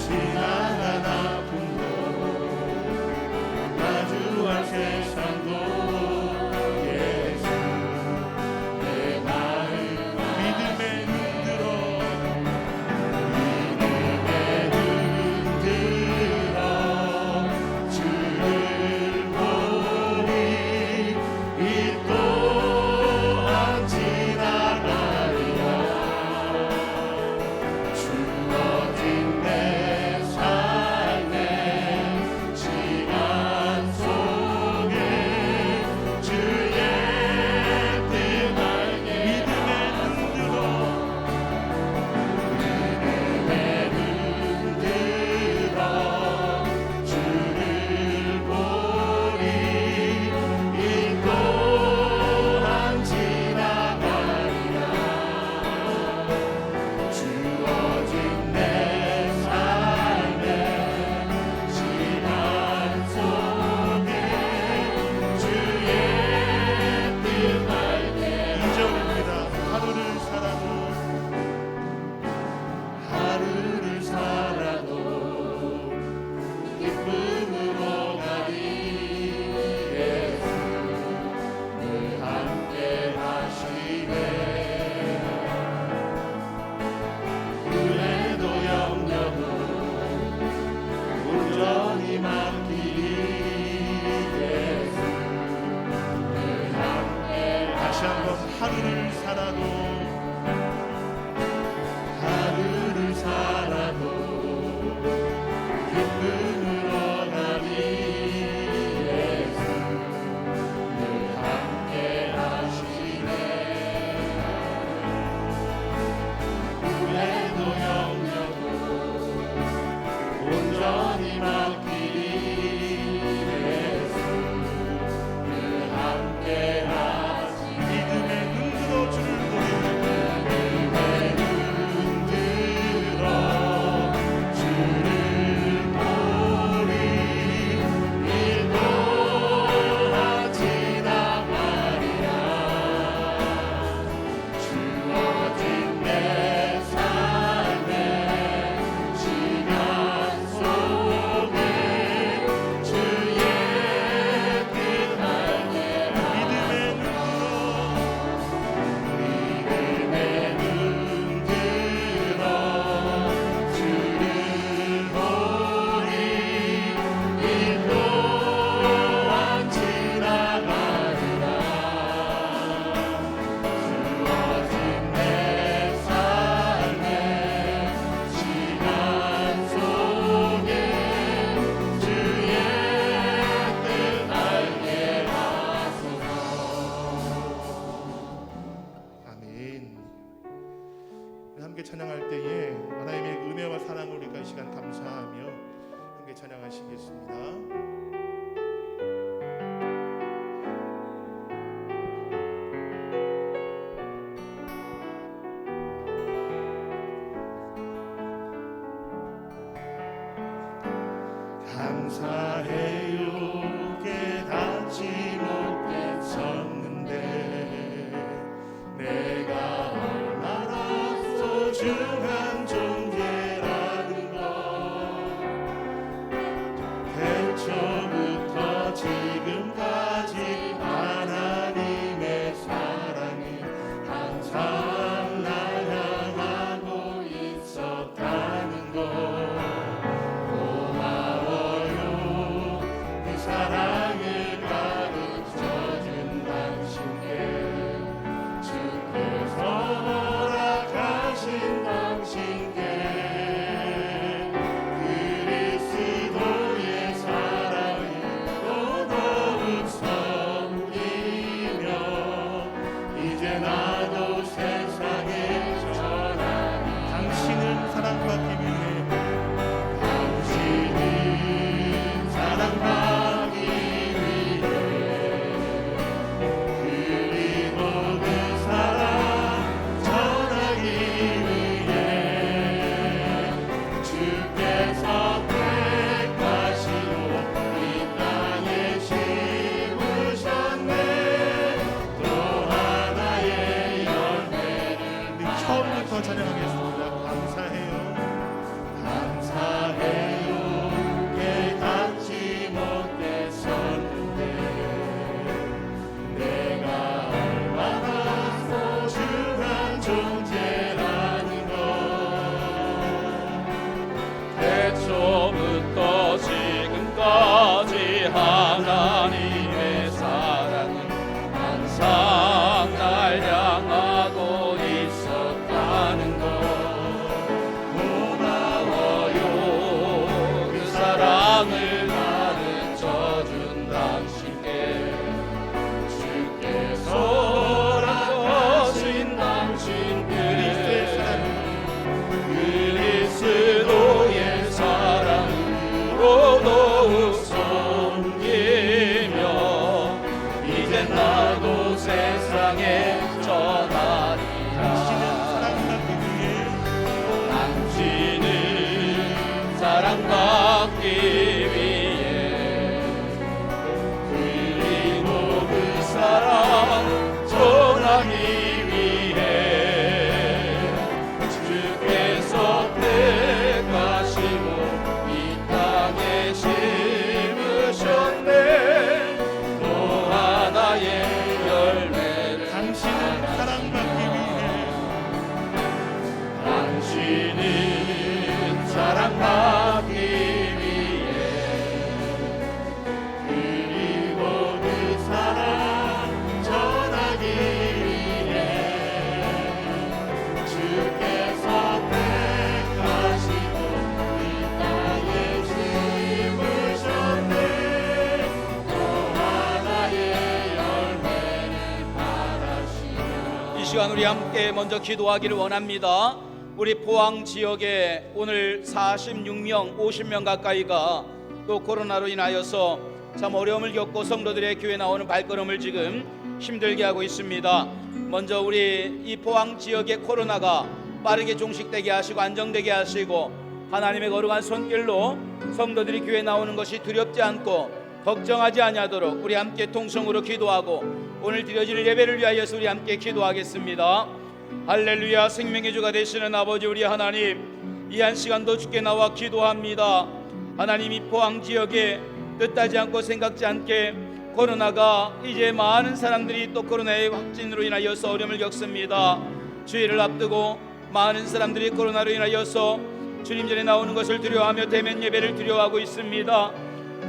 지나간 아픔도 마주할 세상도 예수 내 마음 믿음에 흔들어 주를 보니 이 또한 지나가리라 주어진 내 삶의 시간 속에 주의 뜻 알게 믿음에 흔들어 주를 보니 이 또한 지나가리라 주어진 내 삶의 시간 속에 주의 뜻 알게 잊어버립니다. 하루를 살아도 기쁨으로 가리 예수 늘 함께 하시네 후회도 염려도 온전히 맡기리 예수 늘 함께 다시 한번 하루를 살아도 기쁨으로 가리 예수 늘 함께 하시네 후회도 염려도 온전히 맡기리 예수 늘 함께 하시네 믿음에 흔들어 주를 보니 함께 찬양할 때에 하나님의 은혜와 사랑을 우리가 이 시간 감사하며 함께 찬양하시겠습니다. 감사해요 깨닫지 못했었는데 내가 얼마나 소중한 존재라는 것 태초부터 지금까지 하나님의 사랑이 항상 날 향하고 있었다는 것 고마워요 위해 그리고 그 사랑 전하기 위해 주께서 택하시고 이 땅에 심으셨네. 또 하나의 열매를 당신은 사랑받기 위해 당신은 사랑받기 위해 그리고 그 사랑 전하기 위해 주께서 택하시고 이 땅에 심으셨네. 또 하나의 열매를 바라시며 이 시간 우리 함께 먼저 기도하기를 원합니다. 우리 포항 지역에 오늘 46명, 50명 가까이가 또 코로나로 인하여서 참 어려움을 겪고 성도들의 교회 나오는 발걸음을 지금 힘들게 하고 있습니다. 먼저 우리 이 포항 지역의 코로나가 빠르게 종식되게 하시고 안정되게 하시고 하나님의 거룩한 손길로 성도들이 교회 나오는 것이 두렵지 않고 걱정하지 아니하도록 우리 함께 통성으로 기도하고 오늘 드려질 예배를 위하여서 우리 함께 기도하겠습니다. 할렐루야. 생명의 주가 되시는 아버지 우리 하나님, 이 한 시간도 주께 나와 기도합니다. 하나님, 이 포항 지역에 뜻하지 않고 생각지 않게 코로나가 이제 많은 사람들이 또 코로나의 확진으로 인하여서 어려움을 겪습니다. 주일을 앞두고 많은 사람들이 코로나로 인하여서 주님 전에 나오는 것을 두려워하며 대면 예배를 두려워하고 있습니다.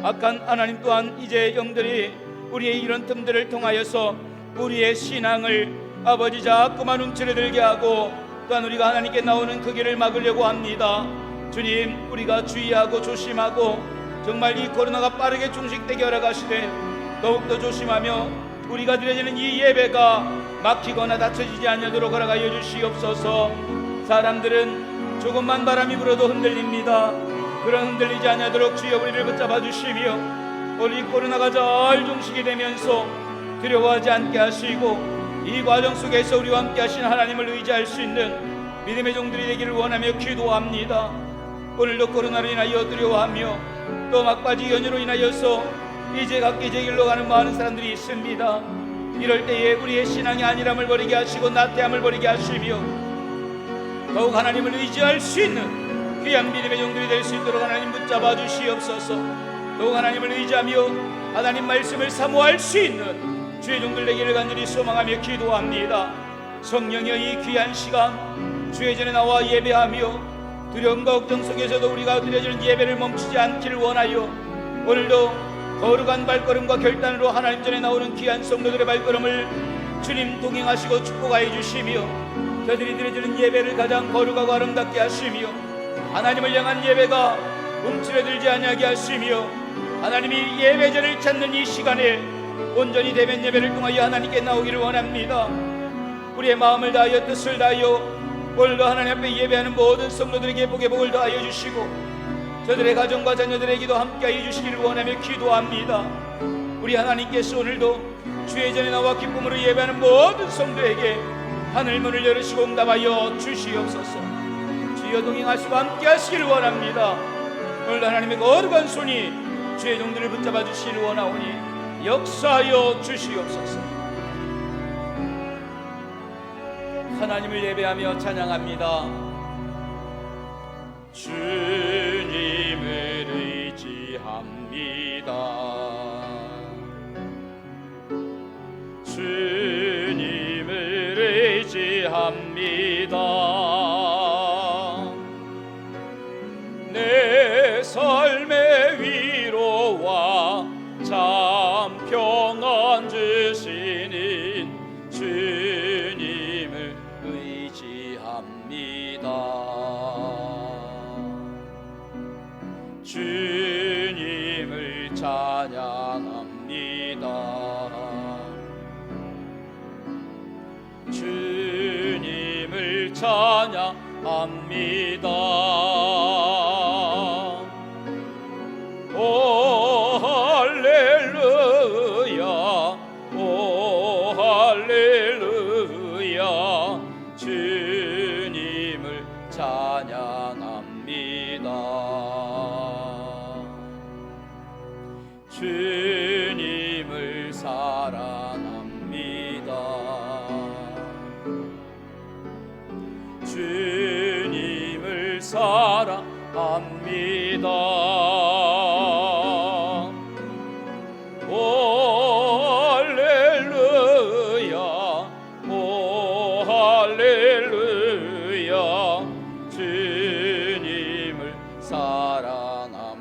악한 하나님 또한 이제 영들이 우리의 이런 틈들을 통하여서 우리의 신앙을 아버지 자꾸만 움츠러들게 하고 또한 우리가 하나님께 나오는 그 길을 막으려고 합니다. 주님, 우리가 주의하고 조심하고 정말 이 코로나가 빠르게 종식되게 허락하시되 더욱더 조심하며 우리가 드려지는 이 예배가 막히거나 닫혀지지 않도록 허락하여 주시옵소서. 사람들은 조금만 바람이 불어도 흔들립니다. 그런 흔들리지 않도록 주여 우리를 붙잡아 주시며 우리 코로나가 잘 종식이 되면서 두려워하지 않게 하시고 이 과정 속에서 우리와 함께 하신 하나님을 의지할 수 있는 믿음의 종들이 되기를 원하며 기도합니다. 오늘도 코로나로 인하여 두려워하며 또 막바지 연휴로 인하여서 이제 각기 제 길로 가는 많은 사람들이 있습니다. 이럴 때에 우리의 신앙이 안일함을 버리게 하시고 나태함을 버리게 하시며 더욱 하나님을 의지할 수 있는 귀한 믿음의 종들이 될 수 있도록 하나님 붙잡아 주시옵소서. 더욱 하나님을 의지하며 하나님 말씀을 사모할 수 있는 주의 종들 되기를 간절히 소망하며 기도합니다. 성령여, 이 귀한 시간 주의 전에 나와 예배하며 두려움과 걱정 속에서도 우리가 드려지는 예배를 멈추지 않기를 원하여 오늘도 거룩한 발걸음과 결단으로 하나님 전에 나오는 귀한 성도들의 발걸음을 주님 동행하시고 축복하여 주시며 저들이 드려지는 예배를 가장 거룩하고 아름답게 하시며 하나님을 향한 예배가 움츠러들지 아니하게 하시며 하나님이 예배자를 찾는 이 시간에 온전히 대면 예배를 통하여 하나님께 나오기를 원합니다. 우리의 마음을 다하여 뜻을 다하여 오늘도 하나님 앞에 예배하는 모든 성도들에게 복의 복을 더하여 주시고 저들의 가정과 자녀들에게도 함께하여 주시기를 원하며 기도합니다. 우리 하나님께서 오늘도 주의 전에 나와 기쁨으로 예배하는 모든 성도에게 하늘문을 열으시고 응답하여 주시옵소서. 주여 동행하시고 함께하시기를 원합니다. 오늘도 하나님의 거룩한 손이 주의 종들을 붙잡아 주시기를 원하오니 역사하여 주시옵소서. 하나님을 예배하며 찬양합니다. 주님을 의지합니다. 주님을 의지합니다. 내 삶의 위로와 참 평안 주시는 주님을 의지합니다. 주님을 찬양합니다. 주님을 찬양합니다. 오 할렐루야, 오 할렐루야. 주님을 찬양합니다. 주님을 사랑합니다. 주님을 사랑합니다. 오 할렐루야, 오 할렐루야, 주님을 사랑합니다.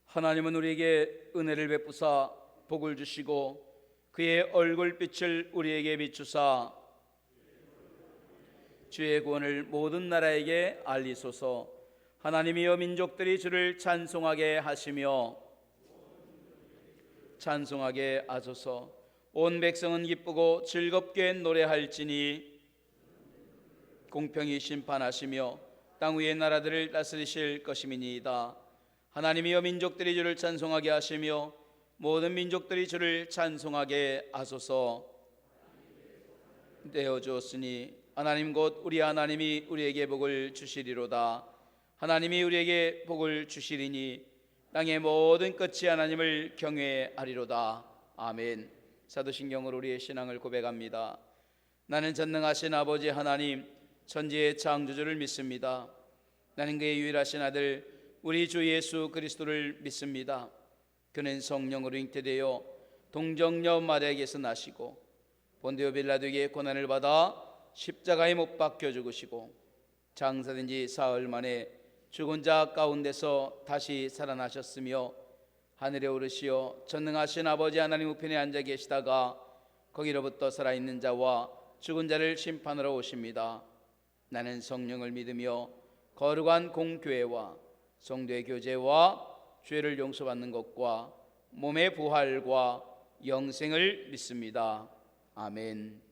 하나님은 우리에게 은혜를 베푸사 복을 주시고 그의 얼굴빛을 우리에게 비추사 주의 구원을 모든 나라에게 알리소서. 하나님이여 민족들이 주를 찬송하게 하시며 찬송하게 하소서. 온 백성은 기쁘고 즐겁게 노래할지니 공평히 심판하시며 땅 위의 나라들을 다스리실 것임이니이다. 하나님이여 민족들이 주를 찬송하게 하시며 모든 민족들이 주를 찬송하게 하소서. 되어 주었으니 하나님 곧 우리 하나님이 우리에게 복을 주시리로다. 하나님이 우리에게 복을 주시리니 땅의 모든 끝이 하나님을 경외하리로다. 아멘. 사도신경으로 우리의 신앙을 고백합니다. 나는 전능하신 아버지 하나님 천지의 창조주를 믿습니다. 나는 그의 유일하신 아들 우리 주 예수 그리스도를 믿습니다. 그는 성령으로 잉태되어 동정녀 마리아에게서 나시고 본디오 빌라도에게 고난을 받아 십자가에 못 박혀 죽으시고 장사된 지 사흘 만에 죽은 자 가운데서 다시 살아나셨으며 하늘에 오르시어 전능하신 아버지 하나님 우편에 앉아 계시다가 거기로부터 살아있는 자와 죽은 자를 심판하러 오십니다. 나는 성령을 믿으며 거룩한 공교회와 성도의 교제와 죄를 용서받는 것과 몸의 부활과 영생을 믿습니다. 아멘.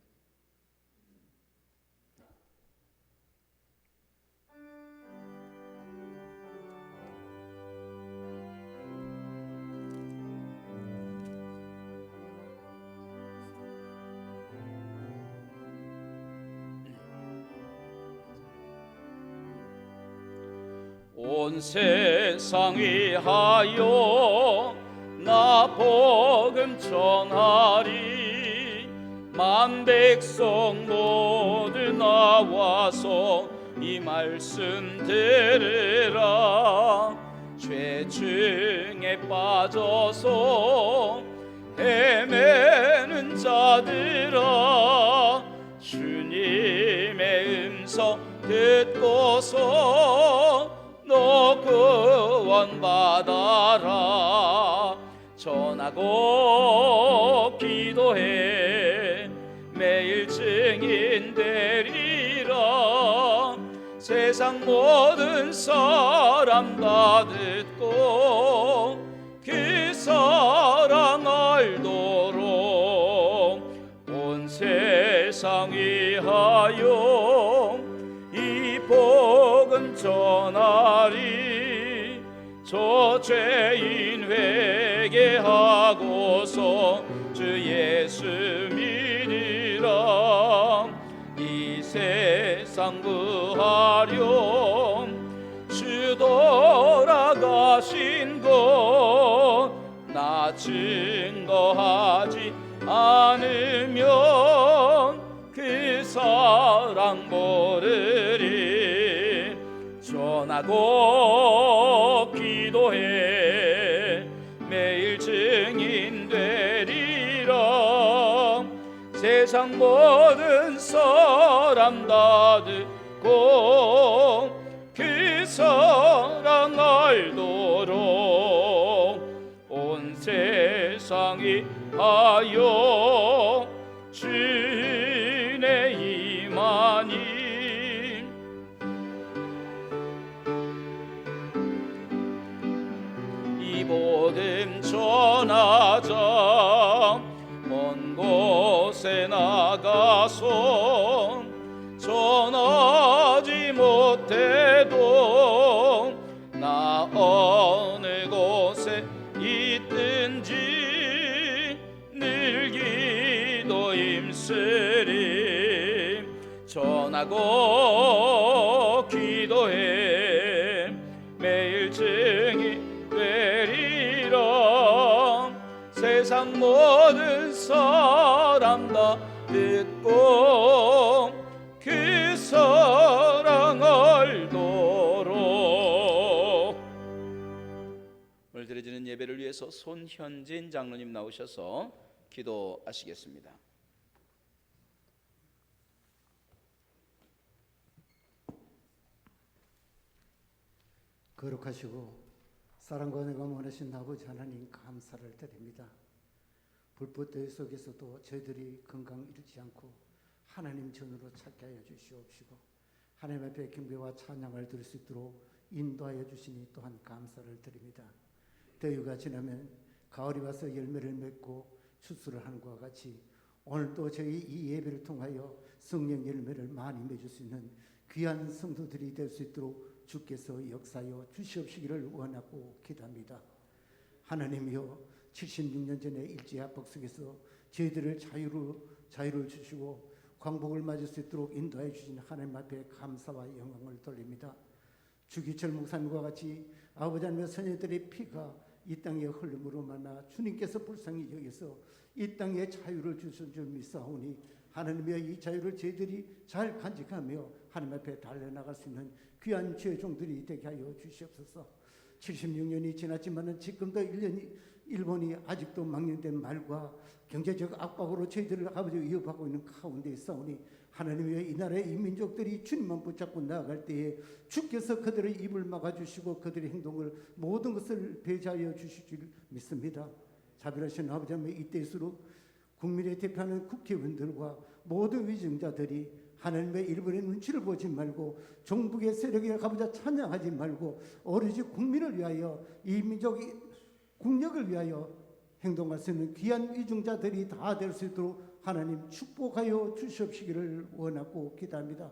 온 세상 위하여 나 복음 전하리. 만 백성 모두 나와서 이 말씀 들으라. 죄 중에 빠져서 헤매는 자들아, 주님의 음성 듣고서 너 구원받아라. 전하고 기도해 매일 증인 되리라. 세상 모든 사람 다 듣고 그 사랑 알도록 온 세상 위하여 이 복음 전하리. 저 죄인 회개하고서 주 예수 믿으라. 이 세상 구하렴 주 돌아가신 것 나 증거하지 않으면 그 사랑 모르리. 전하고 기도해 매일 증인 되리라. 세상 모든 사람 다 듣고 그 사랑 알도록 온 세상이 하여 주의 임하니. 이 복음 전하자. 먼 곳에 나가서 전하지 못해도 나 어느 곳에 있든지 늘 기도 힘쓰리. 전하 전하고 기도해 매일 증이 되리라. 세상 모든 사람 다 듣고 그 사랑 알도록. 오늘 드려지는 예배를 위해서 손현진 장로님 나오셔서 기도하시겠습니다. 거룩하시고 사랑과 은혜가 원하신 아버지 하나님 감사를 드립니다. 불법대회 속에서도 저희들이 건강 잃지 않고 하나님 전으로 찾게 하여 주시옵시고 하나님 앞에 경배와 찬양을 드릴 수 있도록 인도하여 주시니 또한 감사를 드립니다. 더위가 지나면 가을이 와서 열매를 맺고 추수를 하는 것과 같이 오늘도 저희 이 예배를 통하여 성령 열매를 많이 맺을 수 있는 귀한 성도들이 될 수 있도록 주께서 역사하여 주시옵시기를 원하고 기도합니다. 하나님이여 76년 전에 일제압박 속에서 저희들을 자유를 주시고 광복을 맞을 수 있도록 인도해 주신 하나님 앞에 감사와 영광을 돌립니다. 주기철 목사님과 같이 아버지 하나님의 선녀들의 피가 이 땅에 흘림으로 만나 주님께서 불쌍히 여기서 이 땅에 자유를 주신 줄 믿사오니 하나님의 이 자유를 저희들이 잘 간직하며 하나님 앞에 달려나갈 수 있는 귀한 주의 종들이 되게 하여 주시옵소서. 76년이 지났지만 지금도 일본이 아직도 망령된 말과 경제적 압박으로 저희들을 아버지 위협하고 있는 가운데 있사오니 하나님의 이 나라의 이 민족들이 주님만 붙잡고 나아갈 때에 주께서 그들의 입을 막아주시고 그들의 행동을 모든 것을 배제하여 주실 줄 믿습니다. 자비하신 아버지 하나님, 이때일수록 국민의 대표하는 국회의원들과 모든 위정자들이 하나님의 일본의 눈치를 보지 말고 종북의 세력에 가보자 찬양하지 말고 오로지 국민을 위하여 이 민족의 국력을 위하여 행동할 수 있는 귀한 위정자들이 다 될 수 있도록 하나님 축복하여 주시옵시기를 원하고 기도합니다.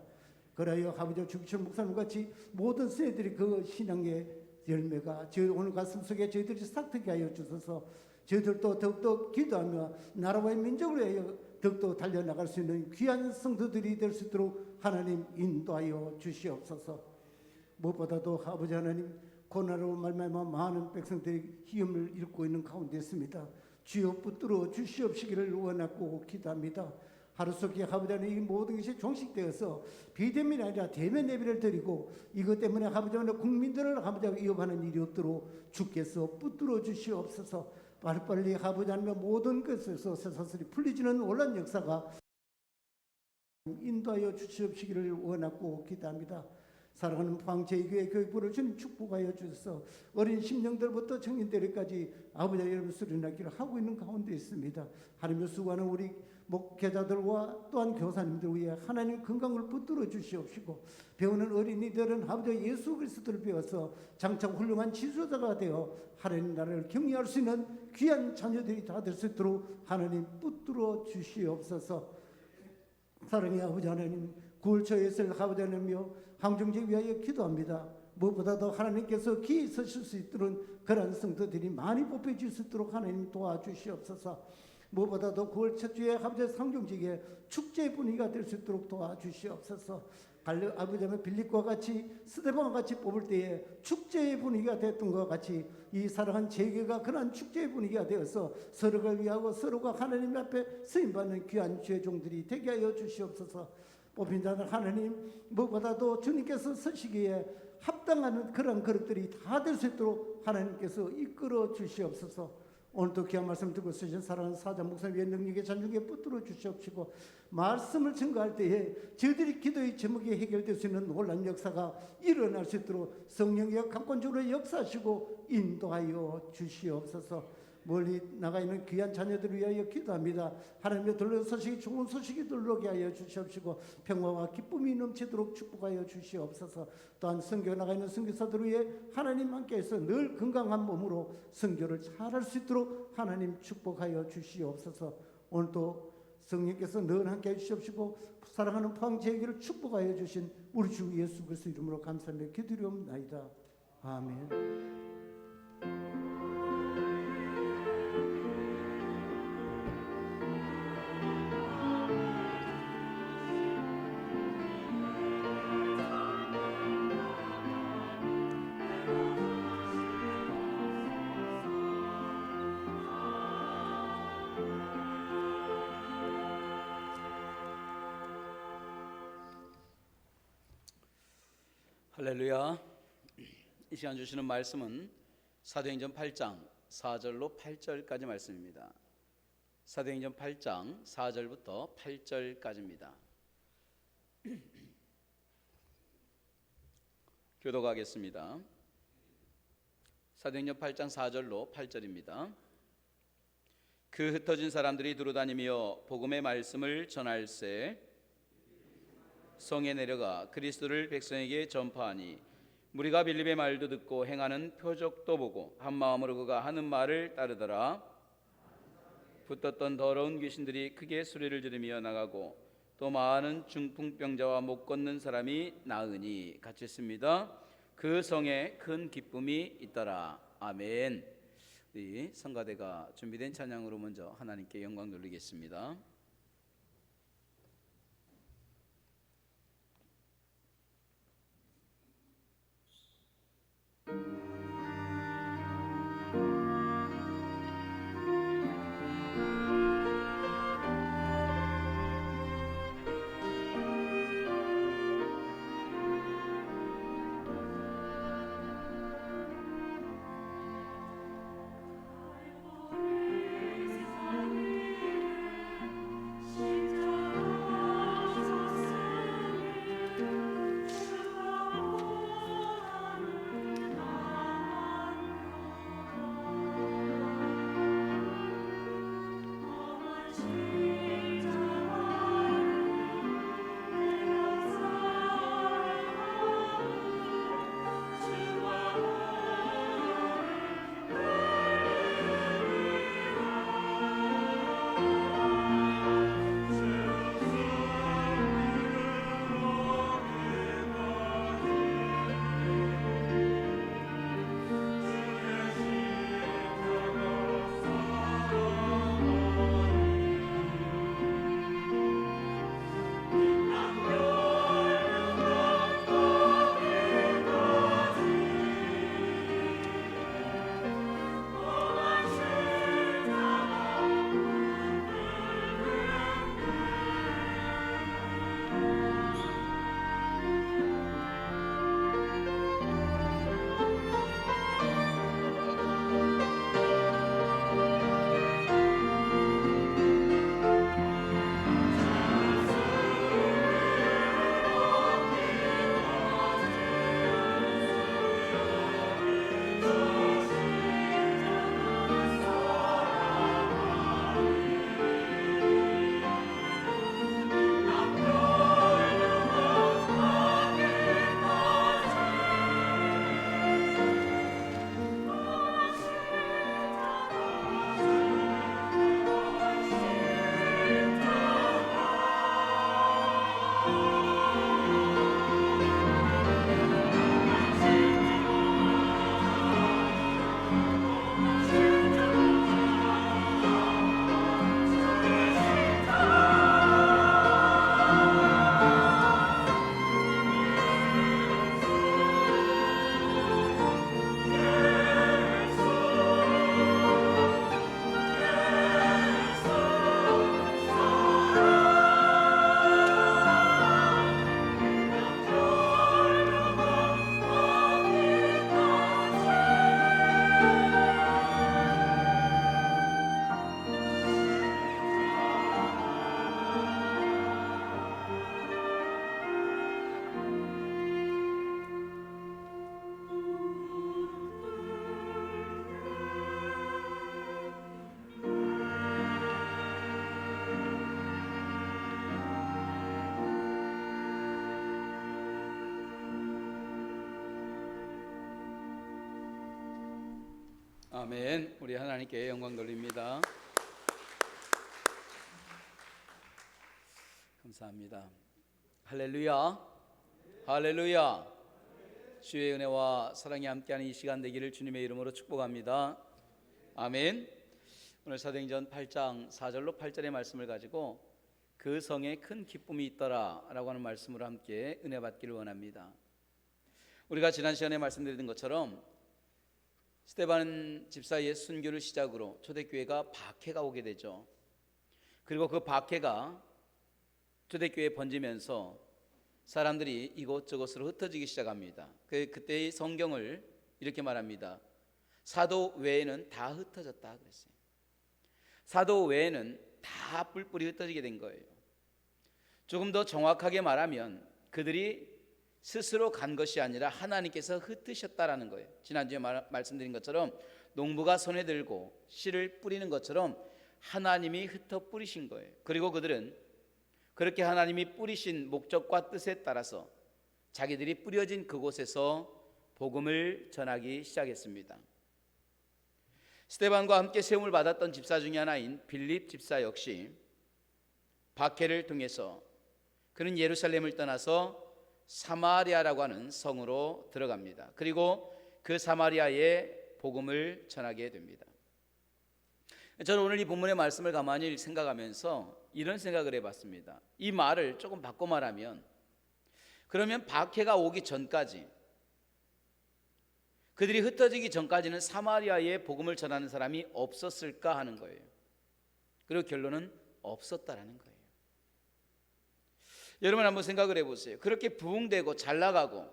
그러하여 아버지 주기철 목사님 같이 모든 세들이 그 신앙의 열매가 저희 오늘 가슴 속에 저희들이 싹트게 하여 주셔서 저희들도 더욱더 기도하며 나라와 민족을 위하여 더욱더 달려나갈 수 있는 귀한 성도들이 될 수 있도록 하나님 인도하여 주시옵소서. 무엇보다도 아버지 하나님 고난으로 말미암아 많은 백성들이 희망을 잃고 있는 가운데 있습니다. 주여 붙들어 주시옵시기를 원하고 기도합니다. 하루속에 아버지 하나님 이 모든 것이 종식되어서 비대면이 아니라 대면 예배를 드리고 이것 때문에 아버지 하나님 국민들을 아버지 위협하는 일이 없도록 주께서 붙들어 주시옵소서. 빨리빨리 아버지 하나님 모든 것에서 새사슬이 풀리지는 놀란 역사가 인도하여 주시옵시기를 원하고 기도합니다. 사랑하는 포항제일교회 교육부를 주님 축복하여 주셔서 어린 심령들부터 청년들까지 아버지 여러분 수련하기를 하고 있는 가운데 있습니다. 하나님을 수고하는 우리 목회자들과 또한 교사님들 위해 하나님 건강을 붙들어 주시옵시고 배우는 어린이들은 아버지 예수 그리스도를 배워서 장차 훌륭한 지도자가 되어 하나님 나라를 경영할 수 있는 귀한 자녀들이 다 될 수 있도록 하나님 붙들어 주시옵소서. 사랑의 아버지 하나님 구월초에서 아버지 하나님이여 항중제 위하여 기도합니다. 무엇보다도 하나님께서 기에 서실 수 있도록 그런 성도들이 많이 뽑혀질 수 있도록 하나님 도와주시옵소서. 무엇보다도 9월 첫 주에 아버지 상중직에 축제 분위기가 될 수 있도록 도와주시옵소서. 아버지 하면 빌립과 같이 스데반과 같이 뽑을 때에 축제의 분위기가 됐던 것과 같이 이 사랑한 재계가 그런 축제의 분위기가 되어서 서로가 위하고 서로가 하나님 앞에 쓰임받는 귀한 주의 종들이 되게 하여 주시옵소서. 뽑힌 자는 하나님 무엇보다도 주님께서 서시기에 합당하는 그런 그릇들이 다 될 수 있도록 하나님께서 이끌어 주시옵소서. 오늘도 귀한 말씀 듣고 쓰신 사랑하는 사자 목사님의 능력의 잔중에 붙들어 주시옵시고 말씀을 증거할 때에 저희들이 기도의 제목이 해결될 수 있는 놀라운 역사가 일어날 수 있도록 성령의 강권적으로 역사하시고 인도하여 주시옵소서. 멀리 나가 있는 귀한 자녀들을 위하여 기도합니다. 하나님의 들려온 소식이 좋은 소식이 들려오게 하여 주시옵시고 평화와 기쁨이 넘치도록 축복하여 주시옵소서. 또한 선교 나가 있는 선교사들 위해 하나님 함께해서 늘 건강한 몸으로 선교를 잘할 수 있도록 하나님 축복하여 주시옵소서. 오늘도 성령께서 늘 함께해 주시옵시고 사랑하는 포항제일교회를 축복하여 주신 우리 주 예수 그리스도 이름으로 감사하며 기도리옵나이다. 아멘. 할렐루야. 이 시간 주시는 말씀은 사도행전 8장 4절로 8절까지 말씀입니다. 사도행전 8장 4절부터 8절까지입니다. 교독하겠습니다. 사도행전 8장 4절로 8절입니다. 그 흩어진 사람들이 두루다니며 복음의 말씀을 전할새 성에 내려가 그리스도를 백성에게 전파하니 무리가 빌립의 말도 듣고 행하는 표적도 보고 한 마음으로 그가 하는 말을 따르더라. 붙었던 더러운 귀신들이 크게 소리를 지르며 나가고 또 많은 중풍병자와 못 걷는 사람이 나으니 같이 있습니다. 그 성에 큰 기쁨이 있더라. 아멘. 우리 성가대가 준비된 찬양으로 먼저 하나님께 영광 돌리겠습니다. 아멘. 우리 하나님께 영광 돌립니다. 감사합니다. 할렐루야. 할렐루야. 주의 은혜와 사랑이 함께하는 이 시간 되기를 주님의 이름으로 축복합니다. 아멘. 오늘 사도행전 8장 4절로 8절의 말씀을 가지고 그 성에 큰 기쁨이 있더라 라고 하는 말씀으로 함께 은혜 받기를 원합니다. 우리가 지난 시간에 말씀드린 것처럼 스데반 집사의 순교를 시작으로 초대교회가 박해가 오게 되죠. 그리고 그 박해가 초대교회에 번지면서 사람들이 이곳저곳으로 흩어지기 시작합니다. 그때의 성경을 이렇게 말합니다. 사도 외에는 다 흩어졌다 그랬어요. 사도 외에는 다 뿔뿔이 흩어지게 된 거예요. 조금 더 정확하게 말하면 그들이 스스로 간 것이 아니라 하나님께서 흩으셨다라는 거예요. 지난주에 말씀드린 것처럼 농부가 손에 들고 씨를 뿌리는 것처럼 하나님이 흩어 뿌리신 거예요. 그리고 그들은 그렇게 하나님이 뿌리신 목적과 뜻에 따라서 자기들이 뿌려진 그곳에서 복음을 전하기 시작했습니다. 스데반과 함께 세움을 받았던 집사 중에 하나인 빌립 집사 역시 박해를 통해서 그는 예루살렘을 떠나서 사마리아라고 하는 성으로 들어갑니다. 그리고 그 사마리아에 복음을 전하게 됩니다. 저는 오늘 이 본문의 말씀을 가만히 생각하면서 이런 생각을 해봤습니다. 이 말을 조금 바꿔 말하면, 그러면 박해가 오기 전까지, 그들이 흩어지기 전까지는 사마리아에 복음을 전하는 사람이 없었을까 하는 거예요. 그리고 결론은 없었다라는 거예요. 여러분 한번 생각을 해보세요. 그렇게 부흥되고 잘 나가고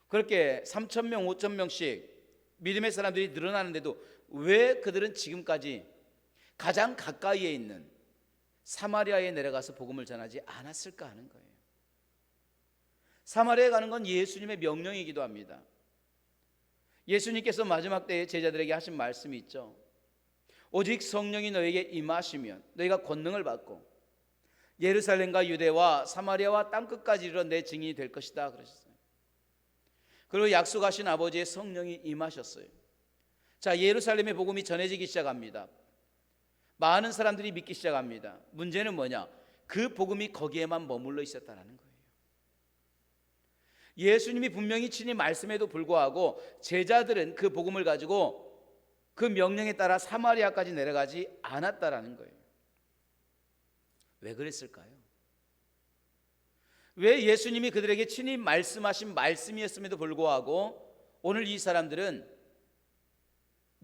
그렇게 3,000명 5,000명씩 믿음의 사람들이 늘어나는데도 왜 그들은 지금까지 가장 가까이에 있는 사마리아에 내려가서 복음을 전하지 않았을까 하는 거예요. 사마리아에 가는 건 예수님의 명령이기도 합니다. 예수님께서 마지막 때에 제자들에게 하신 말씀이 있죠. 오직 성령이 너에게 임하시면 너희가 권능을 받고 예루살렘과 유대와 사마리아와 땅끝까지 이르러 내 증인이 될 것이다 그러셨어요. 그리고 약속하신 아버지의 성령이 임하셨어요. 자, 예루살렘의 복음이 전해지기 시작합니다. 많은 사람들이 믿기 시작합니다. 문제는 뭐냐? 그 복음이 거기에만 머물러 있었다는 거예요. 예수님이 분명히 친히 말씀에도 불구하고 제자들은 그 복음을 가지고 그 명령에 따라 사마리아까지 내려가지 않았다라는 거예요. 왜 그랬을까요? 왜 예수님이 그들에게 친히 말씀하신 말씀이었음에도 불구하고 오늘 이 사람들은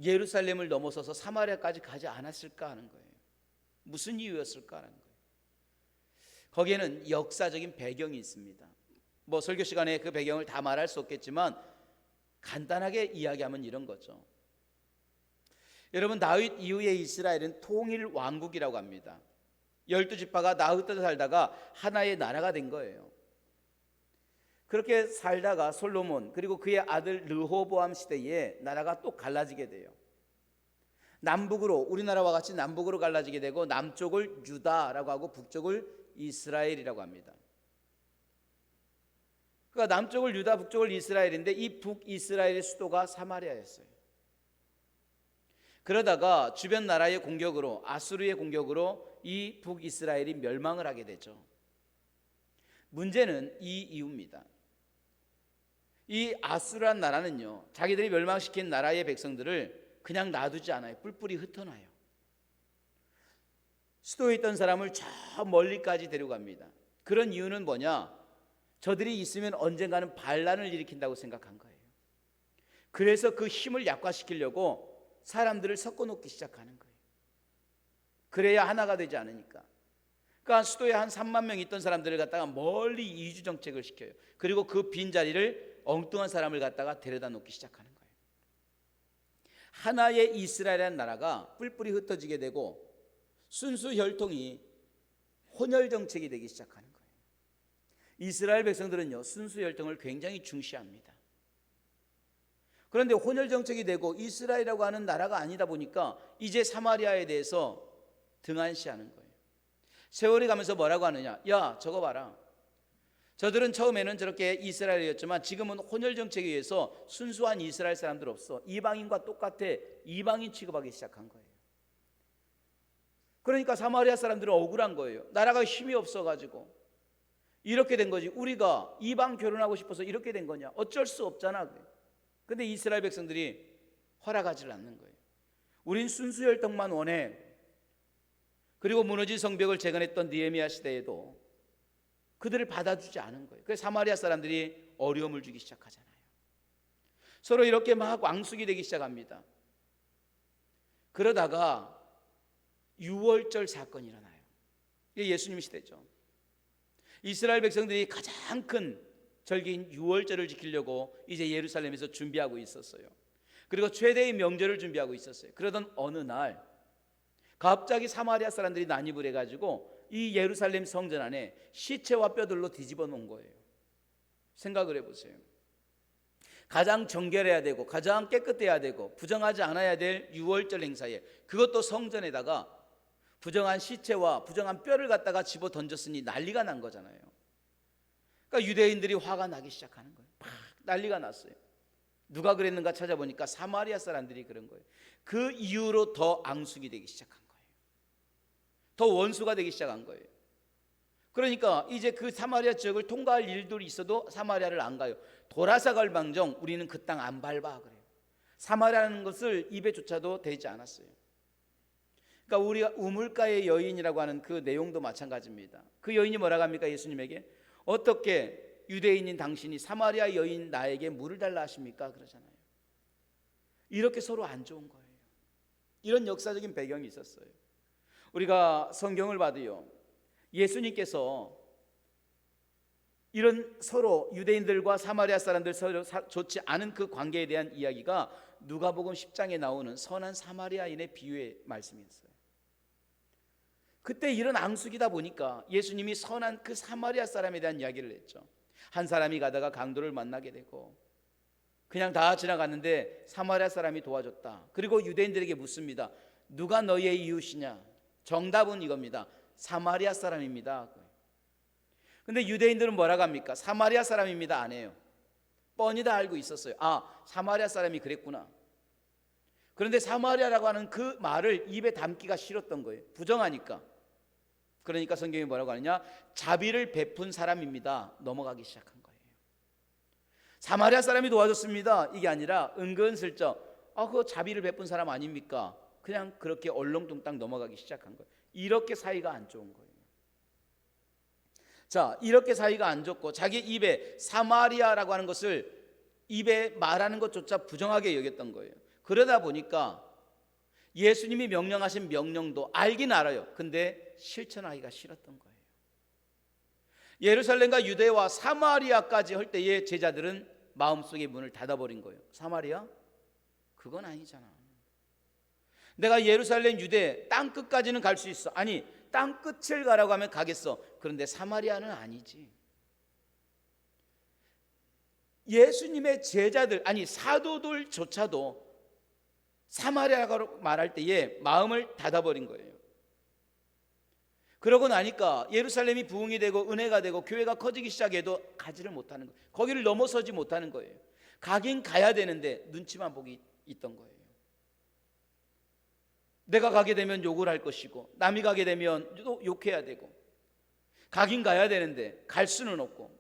예루살렘을 넘어서서 사마리아까지 가지 않았을까 하는 거예요. 무슨 이유였을까 하는 거예요. 거기에는 역사적인 배경이 있습니다. 뭐 설교 시간에 그 배경을 다 말할 수 없겠지만 간단하게 이야기하면 이런 거죠. 여러분, 다윗 이후에 이스라엘은 통일 왕국이라고 합니다. 12지파가 나흩어져 살다가 하나의 나라가 된 거예요. 그렇게 살다가 솔로몬 그리고 그의 아들 르호보암 시대에 나라가 또 갈라지게 돼요. 남북으로, 우리나라와 같이 남북으로 갈라지게 되고 남쪽을 유다라고 하고 북쪽을 이스라엘이라고 합니다. 그러니까 남쪽을 유다, 북쪽을 이스라엘인데 이 북이스라엘의 수도가 사마리아였어요. 그러다가 주변 나라의 공격으로, 아수르의 공격으로 이 북이스라엘이 멸망을 하게 되죠. 문제는 이 이유입니다. 이 아수르란 나라는요, 자기들이 멸망시킨 나라의 백성들을 그냥 놔두지 않아요. 뿔뿔이 흩어놔요. 수도에 있던 사람을 저 멀리까지 데려갑니다. 그런 이유는 뭐냐? 저들이 있으면 언젠가는 반란을 일으킨다고 생각한 거예요. 그래서 그 힘을 약화시키려고 사람들을 섞어놓기 시작하는 거예요. 그래야 하나가 되지 않으니까. 그러니까 수도에 한 3만 명 있던 사람들을 갖다가 멀리 이주 정책을 시켜요. 그리고 그 빈자리를 엉뚱한 사람을 갖다가 데려다 놓기 시작하는 거예요. 하나의 이스라엘이라는 나라가 뿔뿔이 흩어지게 되고 순수 혈통이 혼혈 정책이 되기 시작하는 거예요. 이스라엘 백성들은요, 순수 혈통을 굉장히 중시합니다. 그런데 혼혈 정책이 되고 이스라엘이라고 하는 나라가 아니다 보니까 이제 사마리아에 대해서 등한시하는 거예요. 세월이 가면서 뭐라고 하느냐? 야, 저거 봐라. 저들은 처음에는 저렇게 이스라엘이었지만 지금은 혼혈 정책에 의해서 순수한 이스라엘 사람들 없어. 이방인과 똑같아. 이방인 취급하기 시작한 거예요. 그러니까 사마리아 사람들은 억울한 거예요. 나라가 힘이 없어가지고 이렇게 된 거지. 우리가 이방 결혼하고 싶어서 이렇게 된 거냐? 어쩔 수 없잖아. 근데 이스라엘 백성들이 허락하지 않는 거예요. 우린 순수 혈통만 원해. 그리고 무너진 성벽을 재건했던 느헤미야 시대에도 그들을 받아주지 않은 거예요. 그래서 사마리아 사람들이 어려움을 주기 시작하잖아요. 서로 이렇게 막 왕숙이 되기 시작합니다. 그러다가 유월절 사건이 일어나요. 이게 예수님 시대죠. 이스라엘 백성들이 가장 큰 절기인 유월절을 지키려고 이제 예루살렘에서 준비하고 있었어요. 그리고 최대의 명절을 준비하고 있었어요. 그러던 어느 날 갑자기 사마리아 사람들이 난입을 해가지고 이 예루살렘 성전 안에 시체와 뼈들로 뒤집어 놓은 거예요. 생각을 해보세요. 가장 정결해야 되고 가장 깨끗해야 되고 부정하지 않아야 될 유월절 행사에, 그것도 성전에다가 부정한 시체와 부정한 뼈를 갖다가 집어 던졌으니 난리가 난 거잖아요. 그러니까 유대인들이 화가 나기 시작하는 거예요. 막 난리가 났어요. 누가 그랬는가 찾아보니까 사마리아 사람들이 그런 거예요. 그 이후로 더 앙숙이 되기 시작한 거예요. 더 원수가 되기 시작한 거예요. 그러니까 이제 그 사마리아 지역을 통과할 일들이 있어도 사마리아를 안 가요. 돌아서 갈 망정 우리는 그 땅 안 밟아 그래요. 사마리아라는 것을 입에조차도 대지 않았어요. 그러니까 우리가 우물가의 여인이라고 하는 그 내용도 마찬가지입니다. 그 여인이 뭐라고 합니까? 예수님에게 어떻게 유대인인 당신이 사마리아 여인 나에게 물을 달라 하십니까? 그러잖아요. 이렇게 서로 안 좋은 거예요. 이런 역사적인 배경이 있었어요. 우리가 성경을 봐도요, 예수님께서 이런 서로 유대인들과 사마리아 사람들 서로 좋지 않은 그 관계에 대한 이야기가 누가복음 10장에 나오는 선한 사마리아인의 비유의 말씀이었어요. 그때 이런 앙숙이다 보니까 예수님이 선한 그 사마리아 사람에 대한 이야기를 했죠. 한 사람이 가다가 강도를 만나게 되고 그냥 다 지나갔는데 사마리아 사람이 도와줬다. 그리고 유대인들에게 묻습니다. 누가 너희의 이웃이냐? 정답은 이겁니다. 사마리아 사람입니다. 근데 유대인들은 뭐라고 합니까? 사마리아 사람입니다 안 해요. 뻔히 다 알고 있었어요. 아, 사마리아 사람이 그랬구나. 그런데 사마리아라고 하는 그 말을 입에 담기가 싫었던 거예요. 부정하니까. 그러니까 성경이 뭐라고 하느냐? 자비를 베푼 사람입니다. 넘어가기 시작한 거예요. 사마리아 사람이 도와줬습니다. 이게 아니라 은근슬쩍 그거 자비를 베푼 사람 아닙니까? 그냥 그렇게 얼렁뚱땅 넘어가기 시작한 거예요. 이렇게 사이가 안 좋은 거예요. 자, 이렇게 사이가 안 좋고 자기 입에 사마리아라고 하는 것을 입에 말하는 것조차 부정하게 여겼던 거예요. 그러다 보니까 예수님이 명령하신 명령도 알긴 알아요. 근데 실천하기가 싫었던 거예요. 예루살렘과 유대와 사마리아까지 할 때의 제자들은 마음속의 문을 닫아버린 거예요. 사마리아? 그건 아니잖아. 내가 예루살렘 유대 땅끝까지는 갈 수 있어. 아니, 땅끝을 가라고 하면 가겠어. 그런데 사마리아는 아니지. 예수님의 제자들, 아니 사도들조차도 사마리아라고 말할 때에 마음을 닫아버린 거예요. 그러고 나니까 예루살렘이 부흥이 되고 은혜가 되고 교회가 커지기 시작해도 가지를 못하는 거예요. 거기를 넘어서지 못하는 거예요. 가긴 가야 되는데 눈치만 보기 있던 거예요. 내가 가게 되면 욕을 할 것이고 남이 가게 되면 또 욕해야 되고 가긴 가야 되는데 갈 수는 없고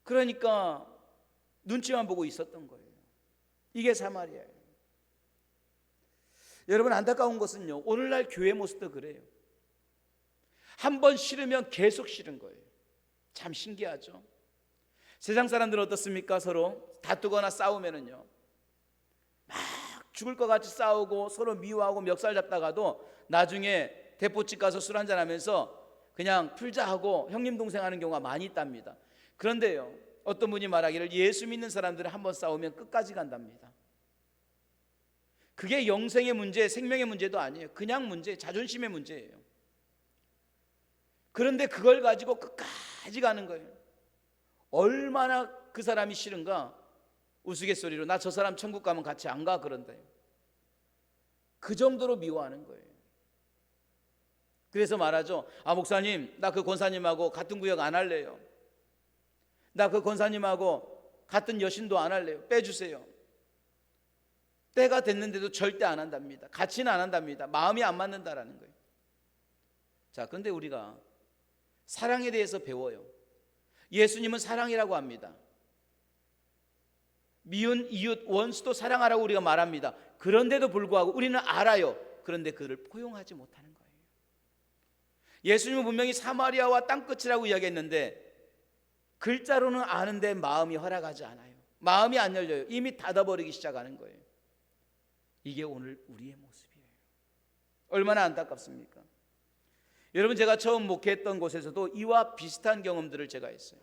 그러니까 눈치만 보고 있었던 거예요. 이게 사마리아예요. 여러분 안타까운 것은요, 오늘날 교회 모습도 그래요. 한 번 싫으면 계속 싫은 거예요. 참 신기하죠. 세상 사람들은 어떻습니까? 서로 다투거나 싸우면은요 막 죽을 것 같이 싸우고 서로 미워하고 멱살 잡다가도 나중에 대포집 가서 술 한잔 하면서 그냥 풀자 하고 형님 동생 하는 경우가 많이 있답니다. 그런데요, 어떤 분이 말하기를 예수 믿는 사람들은 한번 싸우면 끝까지 간답니다. 그게 영생의 문제, 생명의 문제도 아니에요. 그냥 문제, 자존심의 문제예요. 그런데 그걸 가지고 끝까지 가는 거예요. 얼마나 그 사람이 싫은가? 우스갯소리로 나 저 사람 천국 가면 같이 안 가 그런데요. 그 정도로 미워하는 거예요. 그래서 말하죠. 목사님, 나 그 권사님하고 같은 구역 안 할래요. 나 그 권사님하고 같은 여신도 안 할래요. 빼주세요. 때가 됐는데도 절대 안 한답니다. 같이는 안 한답니다. 마음이 안 맞는다라는 거예요. 자, 그런데 우리가 사랑에 대해서 배워요. 예수님은 사랑이라고 합니다. 미운 이웃 원수도 사랑하라고 우리가 말합니다. 그런데도 불구하고 우리는 알아요. 그런데 그를 포용하지 못하는 거예요. 예수님은 분명히 사마리아와 땅끝이라고 이야기했는데 글자로는 아는데 마음이 허락하지 않아요. 마음이 안 열려요. 이미 닫아버리기 시작하는 거예요. 이게 오늘 우리의 모습이에요. 얼마나 안타깝습니까? 여러분, 제가 처음 목회했던 곳에서도 이와 비슷한 경험들을 제가 했어요.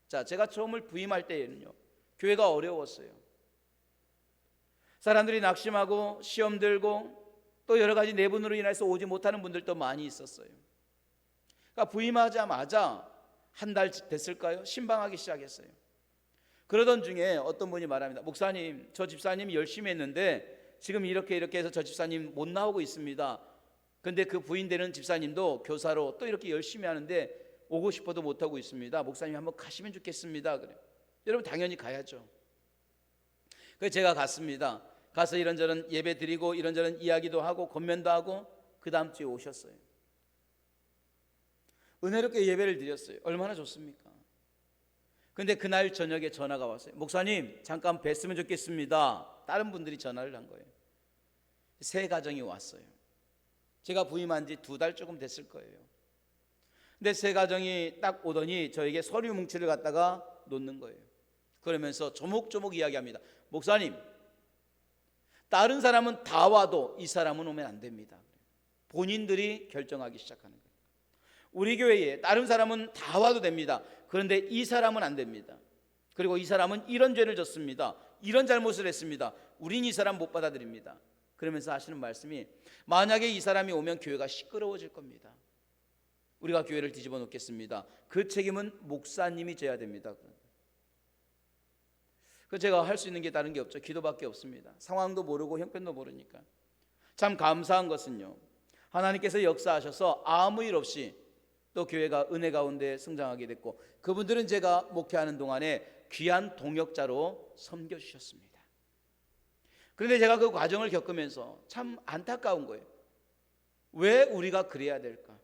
자, 제가 처음을 부임할 때에는요, 교회가 어려웠어요. 사람들이 낙심하고 시험 들고 또 여러 가지 내분으로 인해서 오지 못하는 분들도 많이 있었어요. 그러니까 부임하자마자 한 달 됐을까요? 신방하기 시작했어요. 그러던 중에 어떤 분이 말합니다. 목사님, 저 집사님이 열심히 했는데 지금 이렇게 해서 저 집사님 못 나오고 있습니다. 근데 그 부인되는 집사님도 교사로 또 이렇게 열심히 하는데 오고 싶어도 못하고 있습니다. 목사님 한번 가시면 좋겠습니다. 그래요. 여러분, 당연히 가야죠. 그래서 제가 갔습니다. 가서 이런저런 예배 드리고 이런저런 이야기도 하고 권면도 하고 그 다음 주에 오셨어요. 은혜롭게 예배를 드렸어요. 얼마나 좋습니까? 근데 그날 저녁에 전화가 왔어요. 목사님, 잠깐 뵀으면 좋겠습니다. 다른 분들이 전화를 한 거예요. 세 가정이 왔어요. 제가 부임한 지 2달 조금 됐을 거예요. 근데 세 가정이 딱 오더니 저에게 서류 뭉치를 갖다가 놓는 거예요. 그러면서 조목조목 이야기합니다. 목사님, 다른 사람은 다 와도 이 사람은 오면 안 됩니다. 본인들이 결정하기 시작하는 거예요. 우리 교회에 다른 사람은 다 와도 됩니다. 그런데 이 사람은 안 됩니다. 그리고 이 사람은 이런 죄를 졌습니다. 이런 잘못을 했습니다. 우린 이 사람 못 받아들입니다. 그러면서 하시는 말씀이, 만약에 이 사람이 오면 교회가 시끄러워질 겁니다. 우리가 교회를 뒤집어 놓겠습니다. 그 책임은 목사님이 져야 됩니다. 그 제가 할 수 있는 게 다른 게 없죠. 기도밖에 없습니다. 상황도 모르고 형편도 모르니까. 참 감사한 것은요, 하나님께서 역사하셔서 아무 일 없이 또 교회가 은혜 가운데 성장하게 됐고, 그분들은 제가 목회하는 동안에 귀한 동역자로 섬겨주셨습니다. 그런데 제가 그 과정을 겪으면서 참 안타까운 거예요. 왜 우리가 그래야 될까?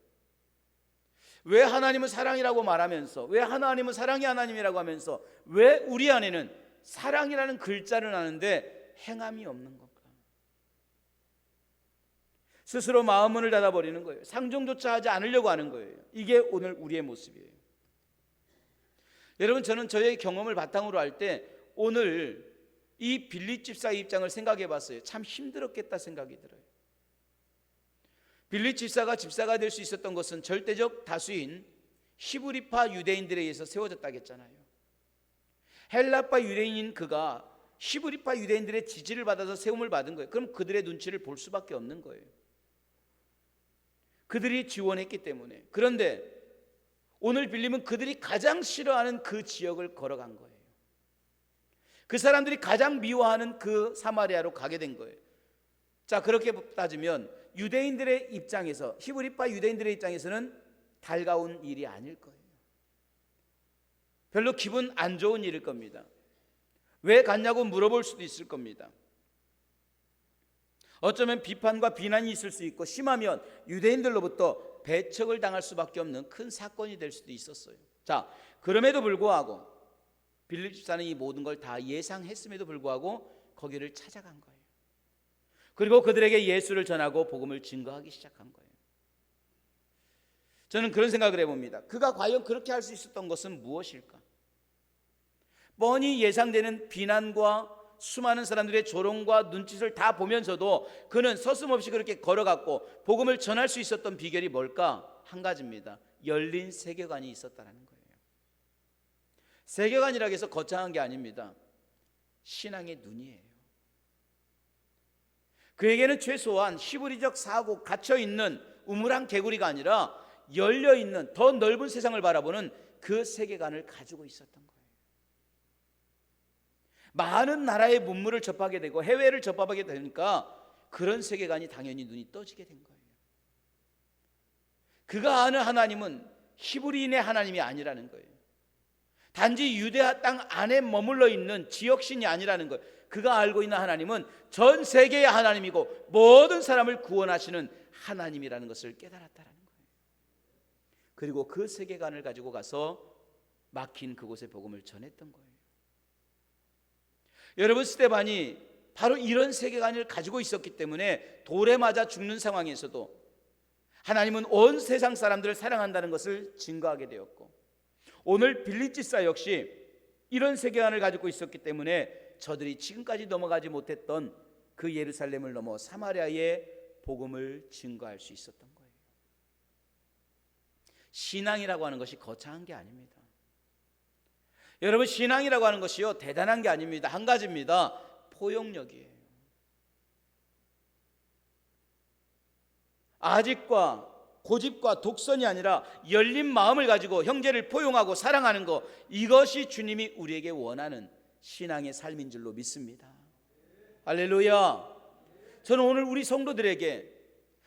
왜 하나님은 사랑이라고 말하면서, 왜 하나님은 사랑이 하나님이라고 하면서 왜 우리 안에는 사랑이라는 글자를 아는데 행함이 없는 건가? 스스로 마음문을 닫아버리는 거예요. 상종조차 하지 않으려고 하는 거예요. 이게 오늘 우리의 모습이에요. 여러분, 저는 저의 경험을 바탕으로 할 때 오늘 이 빌립 집사의 입장을 생각해 봤어요. 참 힘들었겠다 생각이 들어요. 빌립 집사가 집사가 될 수 있었던 것은 절대적 다수인 히브리파 유대인들에 의해서 세워졌다고 했잖아요. 헬라파 유대인인 그가 히브리파 유대인들의 지지를 받아서 세움을 받은 거예요. 그럼 그들의 눈치를 볼 수밖에 없는 거예요. 그들이 지원했기 때문에. 그런데 오늘 빌립은 그들이 가장 싫어하는 그 지역을 걸어간 거예요. 그 사람들이 가장 미워하는 그 사마리아로 가게 된 거예요. 자, 그렇게 따지면 유대인들의 입장에서, 히브리파 유대인들의 입장에서는 달가운 일이 아닐 거예요. 별로 기분 안 좋은 일일 겁니다. 왜 갔냐고 물어볼 수도 있을 겁니다. 어쩌면 비판과 비난이 있을 수 있고, 심하면 유대인들로부터 배척을 당할 수밖에 없는 큰 사건이 될 수도 있었어요. 자, 그럼에도 불구하고 빌립 집사는 이 모든 걸 다 예상했음에도 불구하고 거기를 찾아간 거예요. 그리고 그들에게 예수를 전하고 복음을 증거하기 시작한 거예요. 저는 그런 생각을 해봅니다. 그가 과연 그렇게 할 수 있었던 것은 무엇일까? 뻔히 예상되는 비난과 수많은 사람들의 조롱과 눈짓을 다 보면서도 그는 서슴없이 그렇게 걸어갔고 복음을 전할 수 있었던 비결이 뭘까? 한 가지입니다. 열린 세계관이 있었다는 거예요. 세계관이라고 해서 거창한 게 아닙니다. 신앙의 눈이에요. 그에게는 최소한 히브리적 사고, 갇혀있는 우물한 개구리가 아니라 열려있는 더 넓은 세상을 바라보는 그 세계관을 가지고 있었던 거예요. 많은 나라의 문물을 접하게 되고 해외를 접하게 되니까 그런 세계관이 당연히 눈이 떠지게 된 거예요. 그가 아는 하나님은 히브리인의 하나님이 아니라는 거예요. 단지 유대아 땅 안에 머물러 있는 지역신이 아니라는 거예요. 그가 알고 있는 하나님은 전 세계의 하나님이고 모든 사람을 구원하시는 하나님이라는 것을 깨달았다는 거예요. 그리고 그 세계관을 가지고 가서 막힌 그곳의 복음을 전했던 거예요. 여러분, 스데반이 바로 이런 세계관을 가지고 있었기 때문에 돌에 맞아 죽는 상황에서도 하나님은 온 세상 사람들을 사랑한다는 것을 증거하게 되었고, 오늘 빌립 집사 역시 이런 세계관을 가지고 있었기 때문에 저들이 지금까지 넘어가지 못했던 그 예루살렘을 넘어 사마리아의 복음을 증거할 수 있었던 거예요. 신앙이라고 하는 것이 거창한 게 아닙니다. 여러분, 신앙이라고 하는 것이요, 대단한 게 아닙니다. 한 가지입니다. 포용력이에요. 아집과 고집과 독선이 아니라 열린 마음을 가지고 형제를 포용하고 사랑하는 것, 이것이 주님이 우리에게 원하는 신앙의 삶인 줄로 믿습니다. 할렐루야. 저는 오늘 우리 성도들에게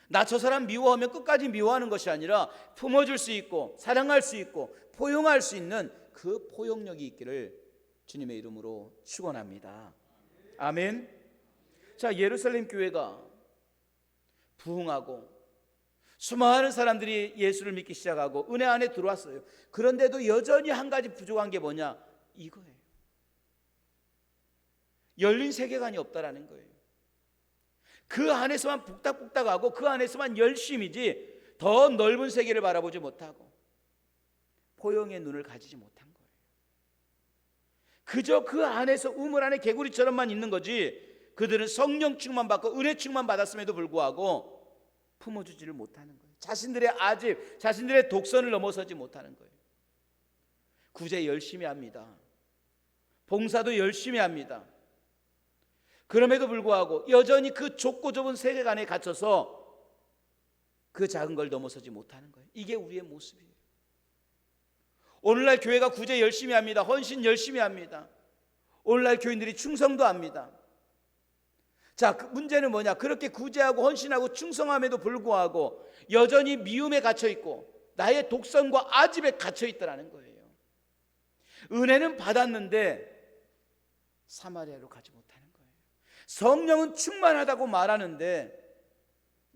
나 저 사람 미워하면 끝까지 미워하는 것이 아니라 품어줄 수 있고 사랑할 수 있고 포용할 수 있는 그 포용력이 있기를 주님의 이름으로 축원합니다. 아멘. 자, 예루살렘 교회가 부흥하고 수많은 사람들이 예수를 믿기 시작하고 은혜 안에 들어왔어요. 그런데도 여전히 한 가지 부족한 게 뭐냐? 이거예요. 열린 세계관이 없다라는 거예요. 그 안에서만 북닥북닥하고 그 안에서만 열심이지 더 넓은 세계를 바라보지 못하고 포용의 눈을 가지지 못한 거예요. 그저 그 안에서 우물 안에 개구리처럼만 있는 거지, 그들은 성령 충만 받고 은혜 충만 받았음에도 불구하고 품어주지를 못하는 거예요. 자신들의 아집, 자신들의 독선을 넘어서지 못하는 거예요. 구제 열심히 합니다. 봉사도 열심히 합니다. 그럼에도 불구하고 여전히 그 좁고 좁은 세계관에 갇혀서 그 작은 걸 넘어서지 못하는 거예요. 이게 우리의 모습이에요. 오늘날 교회가 구제 열심히 합니다. 헌신 열심히 합니다. 오늘날 교인들이 충성도 합니다. 자, 그 문제는 뭐냐? 그렇게 구제하고 헌신하고 충성함에도 불구하고 여전히 미움에 갇혀 있고 나의 독선과 아집에 갇혀 있다라는 거예요. 은혜는 받았는데 사마리아로 가지 못하는 거예요. 성령은 충만하다고 말하는데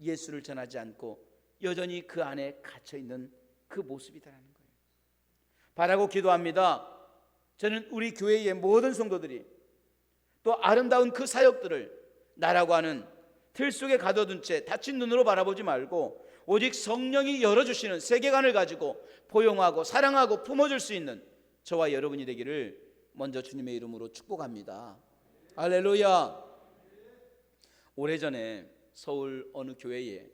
예수를 전하지 않고 여전히 그 안에 갇혀 있는 그 모습이다라는 거예요. 바라고 기도합니다. 저는 우리 교회의 모든 성도들이 또 아름다운 그 사역들을 나라고 하는 틀 속에 가둬둔 채 닫힌 눈으로 바라보지 말고 오직 성령이 열어주시는 세계관을 가지고 포용하고 사랑하고 품어줄 수 있는 저와 여러분이 되기를 먼저 주님의 이름으로 축복합니다. 할렐루야. 오래전에 서울 어느 교회에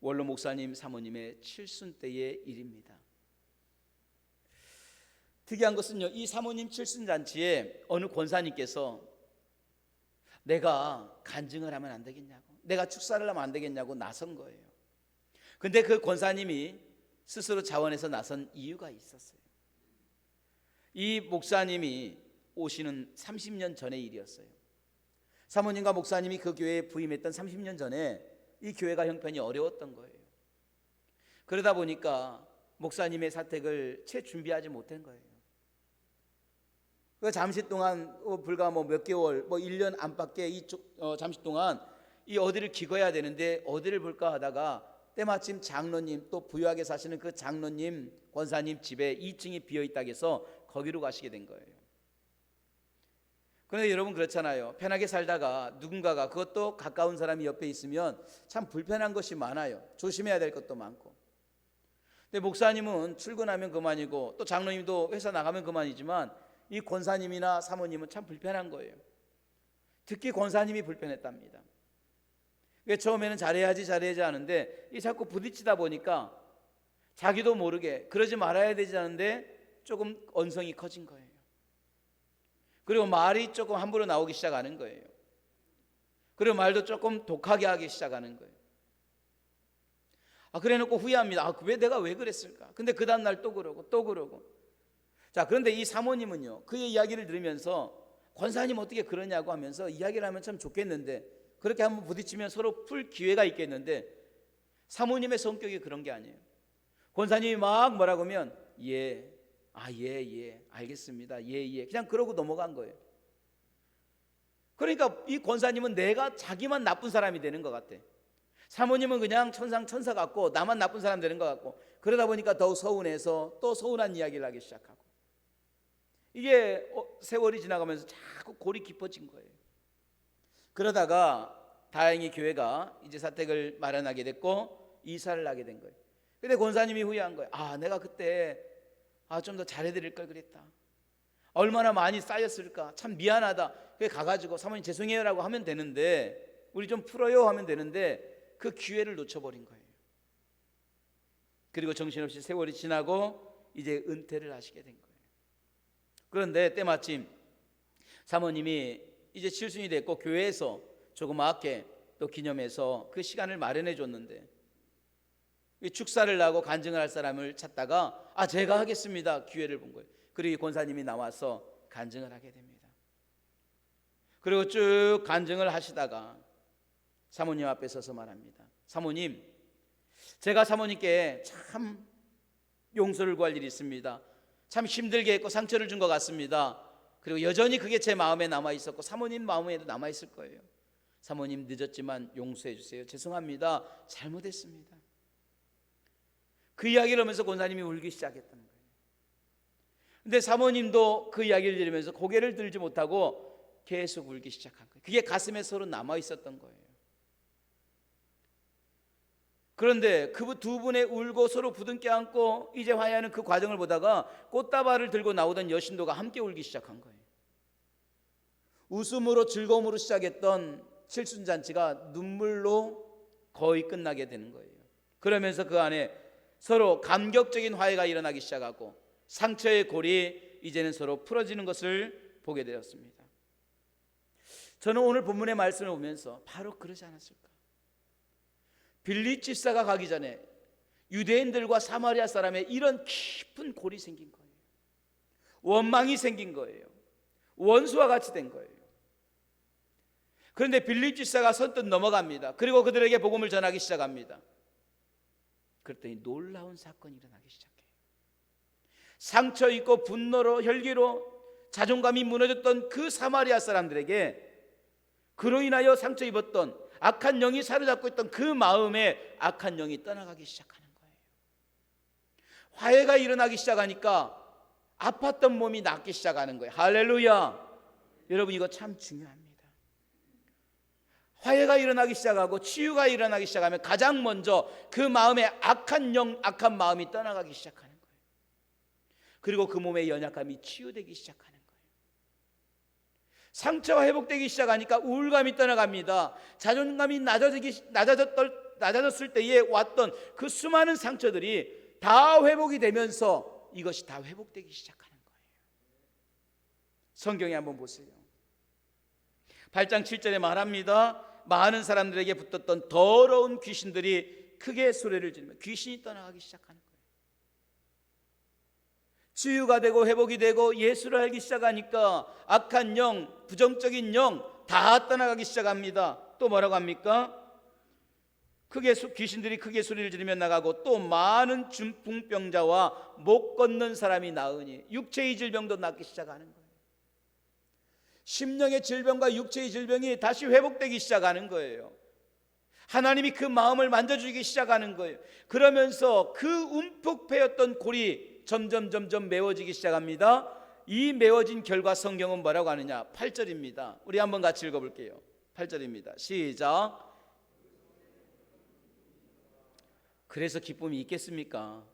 원로 목사님 사모님의 칠순 때의 일입니다. 특이한 것은요, 이 사모님 칠순 잔치에 어느 권사님께서 내가 간증을 하면 안 되겠냐고, 내가 축사를 하면 안 되겠냐고 나선 거예요. 근데 그 권사님이 스스로 자원해서 나선 이유가 있었어요. 이 목사님이 오시는 30년 전의 일이었어요. 사모님과 목사님이 그 교회에 부임했던 30년 전에 이 교회가 형편이 어려웠던 거예요. 그러다 보니까 목사님의 사택을 채 준비하지 못한 거예요. 그 잠시 동안 불과 몇 개월, 1년 안팎의 잠시 동안 이 어디를 기거해야 되는데 어디를 볼까 하다가 때마침 장로님, 또 부유하게 사시는 그 장로님, 권사님 집에 2층이 비어있다고 해서 거기로 가시게 된 거예요. 그런데 여러분 그렇잖아요. 편하게 살다가 누군가가, 그것도 가까운 사람이 옆에 있으면 참 불편한 것이 많아요. 조심해야 될 것도 많고. 근데 목사님은 출근하면 그만이고 또 장로님도 회사 나가면 그만이지만 이 권사님이나 사모님은 참 불편한 거예요. 특히 권사님이 불편했답니다. 처음에는 잘해야지 하는데 이 자꾸 부딪히다 보니까 자기도 모르게 그러지 말아야 되지 않은데 조금 언성이 커진 거예요. 그리고 말이 조금 함부로 나오기 시작하는 거예요. 그리고 말도 조금 독하게 하기 시작하는 거예요. 그래놓고 후회합니다. 내가 왜 그랬을까? 근데 그 다음날 또 그러고. 자, 그런데 이 사모님은요, 그의 이야기를 들으면서 권사님 어떻게 그러냐고 하면서 이야기를 하면 참 좋겠는데, 그렇게 한번 부딪히면 서로 풀 기회가 있겠는데, 사모님의 성격이 그런 게 아니에요. 권사님이 막 뭐라고 하면 예, 알겠습니다, 예, 그냥 그러고 넘어간 거예요. 그러니까 이 권사님은 내가 자기만 나쁜 사람이 되는 것 같아. 사모님은 그냥 천사 같고 나만 나쁜 사람 되는 것 같고, 그러다 보니까 더욱 서운해서 또 서운한 이야기를 하기 시작하고, 이게 세월이 지나가면서 자꾸 골이 깊어진 거예요. 그러다가 다행히 교회가 이제 사택을 마련하게 됐고 이사를 하게 된 거예요. 근데 권사님이 후회한 거예요. 내가 그때 좀 더 잘해드릴 걸 그랬다. 얼마나 많이 쌓였을까. 참 미안하다. 그래 가가지고 사모님 죄송해요라고 하면 되는데, 우리 좀 풀어요 하면 되는데 그 기회를 놓쳐버린 거예요. 그리고 정신없이 세월이 지나고 이제 은퇴를 하시게 된 거예요. 그런데 때마침 사모님이 이제 칠순이 됐고 교회에서 조그맣게 또 기념해서 그 시간을 마련해 줬는데 축사를 하고 간증을 할 사람을 찾다가 제가 하겠습니다 기회를 본 거예요. 그리고 권사님이 나와서 간증을 하게 됩니다. 그리고 쭉 간증을 하시다가 사모님 앞에 서서 말합니다. 사모님, 제가 사모님께 참 용서를 구할 일이 있습니다. 참 힘들게 했고 상처를 준 것 같습니다. 그리고 여전히 그게 제 마음에 남아있었고 사모님 마음에도 남아있을 거예요. 사모님, 늦었지만 용서해 주세요. 죄송합니다. 잘못했습니다. 그 이야기를 하면서 권사님이 울기 시작했던 거예요. 근데 사모님도 그 이야기를 들으면서 고개를 들지 못하고 계속 울기 시작한 거예요. 그게 가슴에 서로 남아있었던 거예요. 그런데 그 두 분의 울고 서로 부둥켜 안고 이제 화해하는 그 과정을 보다가 꽃다발을 들고 나오던 여신도가 함께 울기 시작한 거예요. 웃음으로 즐거움으로 시작했던 칠순잔치가 눈물로 거의 끝나게 되는 거예요. 그러면서 그 안에 서로 감격적인 화해가 일어나기 시작하고 상처의 골이 이제는 서로 풀어지는 것을 보게 되었습니다. 저는 오늘 본문의 말씀을 보면서 바로 그러지 않았을까? 빌립 집사가 가기 전에 유대인들과 사마리아 사람의 이런 깊은 골이 생긴 거예요. 원망이 생긴 거예요. 원수와 같이 된 거예요. 그런데 빌립 집사가 선뜻 넘어갑니다. 그리고 그들에게 복음을 전하기 시작합니다. 그랬더니 놀라운 사건이 일어나기 시작해요. 상처 있고 분노로 혈기로 자존감이 무너졌던 그 사마리아 사람들에게 그로 인하여 상처 입었던 악한 영이 사로잡고 있던 그 마음에 악한 영이 떠나가기 시작하는 거예요. 화해가 일어나기 시작하니까 아팠던 몸이 낫기 시작하는 거예요. 할렐루야. 여러분, 이거 참 중요합니다. 화해가 일어나기 시작하고 치유가 일어나기 시작하면 가장 먼저 그 마음에 악한 영, 악한 마음이 떠나가기 시작하는 거예요. 그리고 그 몸의 연약함이 치유되기 시작하는 거예요. 상처가 회복되기 시작하니까 우울감이 떠나갑니다. 자존감이 낮아졌을 때에 왔던 그 수많은 상처들이 다 회복이 되면서 이것이 다 회복되기 시작하는 거예요. 성경에 한번 보세요. 8장 7절에 말합니다. 많은 사람들에게 붙었던 더러운 귀신들이 크게 소리를 지르며 귀신이 떠나가기 시작하는 거예요. 치유가 되고 회복이 되고 예수를 알기 시작하니까 악한 영, 부정적인 영 다 떠나가기 시작합니다. 또 뭐라고 합니까? 귀신들이 크게 소리를 지르며 나가고 또 많은 중풍병자와 못 걷는 사람이 나으니 육체의 질병도 낫기 시작하는 거예요. 심령의 질병과 육체의 질병이 다시 회복되기 시작하는 거예요. 하나님이 그 마음을 만져주기 시작하는 거예요. 그러면서 그 움푹 패였던 골이 점점 메워지기 시작합니다. 이 메워진 결과 성경은 뭐라고 하느냐? 8절입니다. 우리 한번 같이 읽어볼게요. 8절입니다. 시작. 그래서 기쁨이 있겠습니까?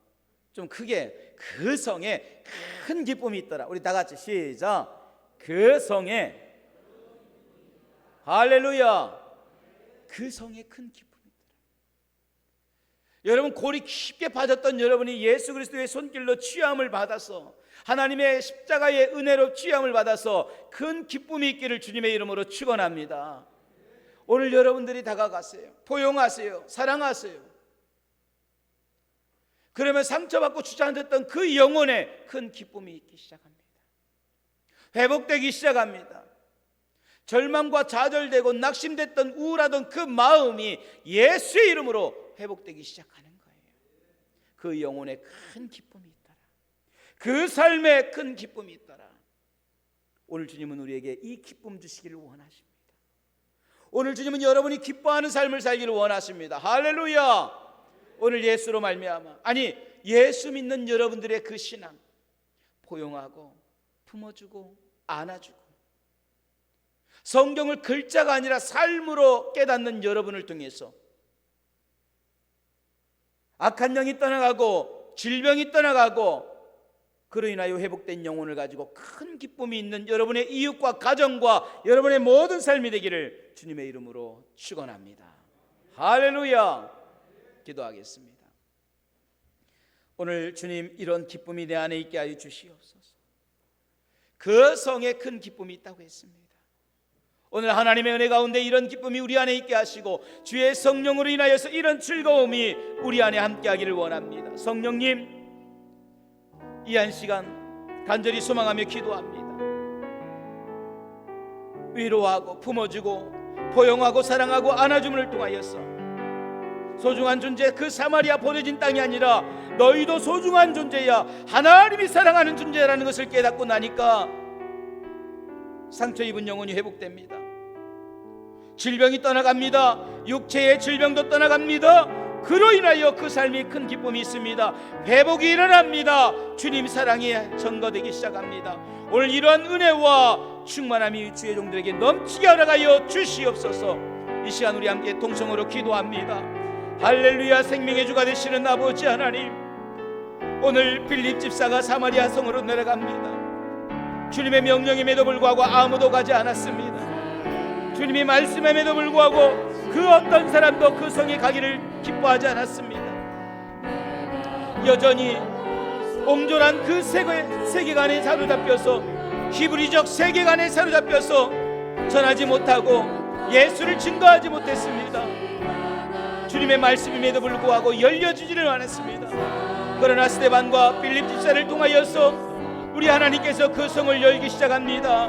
좀 크게, 그 성에 큰 기쁨이 있더라. 우리 다 같이 시작. 그 성에, 할렐루야, 그 성에 큰 기쁨이 있더라. 여러분, 골이 깊게 빠졌던 여러분이 예수 그리스도의 손길로 취함을 받아서 하나님의 십자가의 은혜로 취함을 받아서 큰 기쁨이 있기를 주님의 이름으로 축원합니다. 오늘 여러분들이 다가가세요. 포용하세요. 사랑하세요. 그러면 상처받고 주저앉았던 그 영혼에 큰 기쁨이 있기 시작합니다. 회복되기 시작합니다. 절망과 좌절되고 낙심됐던 우울하던 그 마음이 예수의 이름으로 회복되기 시작하는 거예요. 그 영혼에 큰 기쁨이 있더라. 그 삶에 큰 기쁨이 있더라. 오늘 주님은 우리에게 이 기쁨 주시기를 원하십니다. 오늘 주님은 여러분이 기뻐하는 삶을 살기를 원하십니다. 할렐루야. 오늘 예수로 말미암아, 아니 예수 믿는 여러분들의 그 신앙, 포용하고 품어주고 안아주고 성경을 글자가 아니라 삶으로 깨닫는 여러분을 통해서 악한 영이 떠나가고 질병이 떠나가고 그로 인하여 회복된 영혼을 가지고 큰 기쁨이 있는 여러분의 이웃과 가정과 여러분의 모든 삶이 되기를 주님의 이름으로 축원합니다. 할렐루야. 기도하겠습니다. 오늘 주님 이런 기쁨이 내 안에 있게 하여 주시옵소서. 그 성에 큰 기쁨이 있다고 했습니다. 오늘 하나님의 은혜 가운데 이런 기쁨이 우리 안에 있게 하시고 주의 성령으로 인하여서 이런 즐거움이 우리 안에 함께하기를 원합니다. 성령님, 이 한 시간 간절히 소망하며 기도합니다. 위로하고 품어주고 포용하고 사랑하고 안아줌을 통하여서 소중한 존재, 그 사마리아 버려진 땅이 아니라 너희도 소중한 존재야, 하나님이 사랑하는 존재라는 것을 깨닫고 나니까 상처 입은 영혼이 회복됩니다. 질병이 떠나갑니다. 육체의 질병도 떠나갑니다. 그로 인하여 그 삶이 큰 기쁨이 있습니다. 회복이 일어납니다. 주님 사랑이 전거되기 시작합니다. 오늘 이러한 은혜와 충만함이 주의 종들에게 넘치게 허락하여 주시옵소서. 이 시간 우리 함께 동성으로 기도합니다. 할렐루야. 생명의 주가 되시는 아버지 하나님, 오늘 빌립 집사가 사마리아 성으로 내려갑니다. 주님의 명령임에도 불구하고 아무도 가지 않았습니다. 주님이 말씀임에도 불구하고 그 어떤 사람도 그 성에 가기를 기뻐하지 않았습니다. 여전히 옹졸한 그 세계관에 사로잡혀서, 히브리적 세계관에 사로잡혀서 전하지 못하고 예수를 증거하지 못했습니다. 주님의 말씀임에도 불구하고 열려지지를 않았습니다. 그러나 스데반과 빌립 집사를 통하여서 우리 하나님께서 그 성을 열기 시작합니다.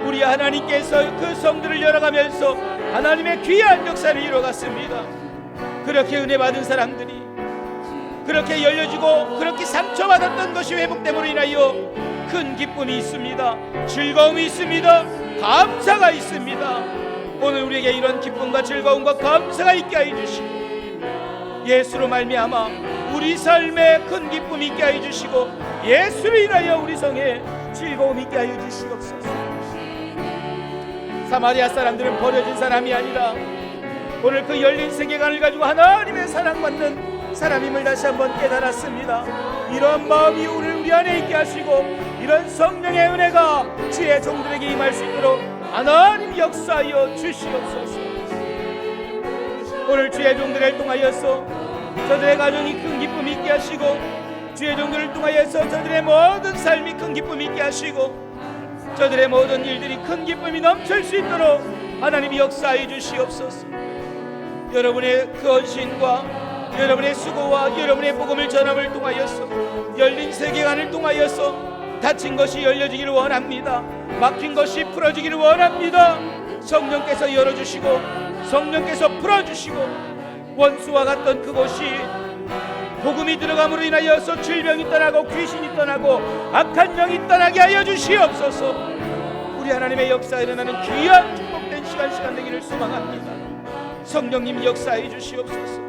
우리 하나님께서 그 성들을 열어가면서 하나님의 귀한 역사를 이루어갔습니다. 그렇게 은혜 받은 사람들이 그렇게 열려지고 그렇게 상처받았던 것이 회복됨으로 인하여 큰 기쁨이 있습니다. 즐거움이 있습니다. 감사가 있습니다. 오늘 우리에게 이런 기쁨과 즐거움과 감사가 있게 하여 주시고 예수로 말미암아 우리 삶에 큰 기쁨이 있게 하여 주시고 예수로 인하여 우리 성에 즐거움이 있게 하여 주시옵소서. 사마리아 사람들은 버려진 사람이 아니라 오늘 그 열린 세계관을 가지고 하나님의 사랑받는 사람임을 다시 한번 깨달았습니다. 이런 마음이 오늘 우리 안에 있게 하시고 이런 성령의 은혜가 주의 종들에게 임할 수 있도록 하나님 역사하여 주시옵소서. 오늘 주의 종들을 통하여서 저들의 가정이 큰 기쁨이 있게 하시고 주의 종들을 통하여서 저들의 모든 삶이 큰 기쁨이 있게 하시고 저들의 모든 일들이 큰 기쁨이 넘칠 수 있도록 하나님이 역사해 주시옵소서. 여러분의 그 헌신과 여러분의 수고와 여러분의 복음을 전함을 통하여서 열린 세계관을 통하여서 닫힌 것이 열려지기를 원합니다. 막힌 것이 풀어지기를 원합니다. 성령께서 열어주시고 성령께서 풀어주시고 원수와 같던 그곳이 복음이 들어감으로 인하여서 질병이 떠나고 귀신이 떠나고 악한 영이 떠나게 하여 주시옵소서. 우리 하나님의 역사에 일어나는 귀한 축복된 시간 되기를 소망합니다. 성령님 역사해 주시옵소서.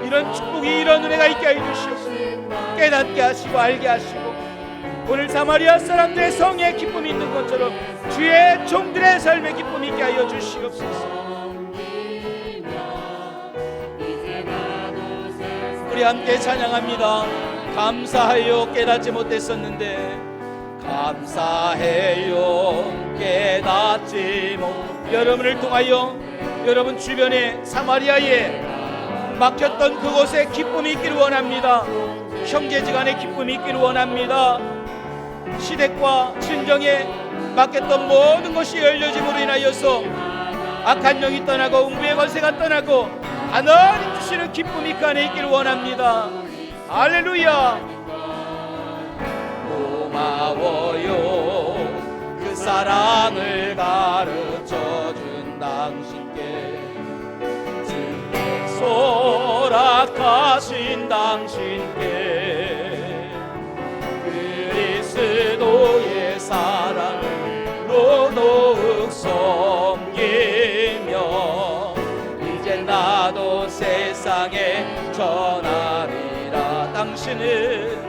이런 축복이 이런 은혜가 있게 하여 주시옵소서. 깨닫게 하시고 알게 하시고 오늘 사마리아 사람들의 성에 기쁨이 있는 것처럼 주의 종들의 삶에 기쁨이 있게 하여 주시옵소서. 우리 함께 찬양합니다. 감사해요 깨닫지 못했었는데 감사해요 깨닫지 못. 여러분을 통하여 여러분 주변에 사마리아에 막혔던 그곳에 기쁨이 있기를 원합니다. 형제지간에 기쁨이 있기를 원합니다. 시댁과 친정에 막혔던 모든 것이 열려짐으로 인하여서 악한 영이 떠나고 음부의 권세가 떠나고 하나님 주시는 기쁨이 그 안에 있기를 원합니다. 할렐루야. 고마워요 그 사랑을 가르쳐준 당신께 주께 소락하신 당신께 그리스도의 사랑으로 더욱 섬기며 이제 나도 세상에 전하리라. 당신은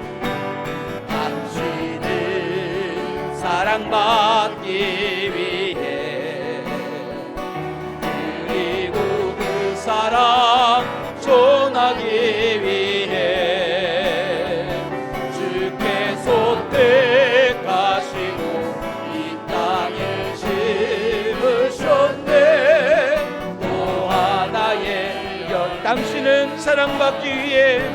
사랑받기 위해 그리고 그 사랑 전하기 위해 주께서 택하시고 이 땅에 심으셨네. 또 하나의 영 당신은 사랑받기 위해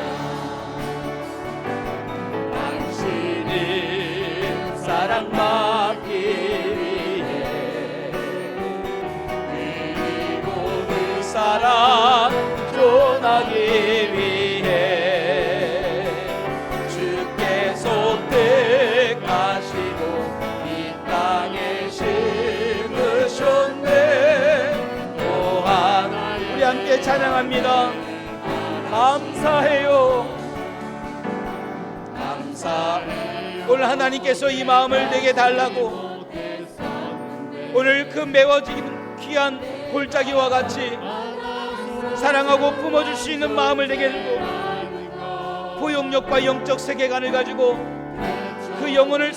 사랑받기 위해 그리고 그 사랑 전하기 위해 주께서 택하시고 이 땅에 심으셨네. 또한 우리 함께 찬양합니다. 감사해요. 오늘 하나님께서 이 마음을 내게 달라고 오늘 그 메워지는 귀한 골짜기와 같이 사랑하고 품어줄 수 있는 마음을 내게 주고 포용력과 영적 세계관을 가지고 그 영혼을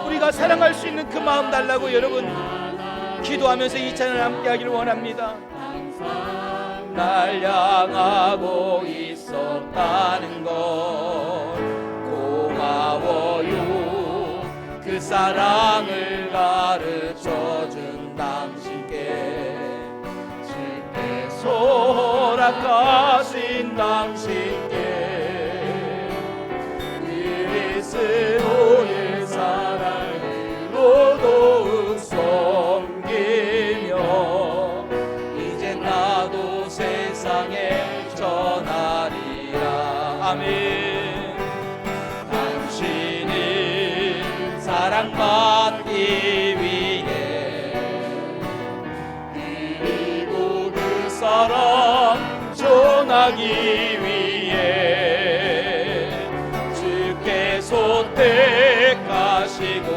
우리가 사랑할 수 있는 그 마음 달라고 여러분 기도하면서 이 찬양을 함께 하기를 원합니다. 날 향하고 있었다는 것 고마워요. 그 사랑을 가르쳐준 당신께 주께서 허락하신 당신께 그리스도의 사랑으로 더욱 섬기며 이제 나도 세상에 전하리라. 아멘. 사랑받기 위해 그리고 그 사랑 전하기 위해 주께서 택하시고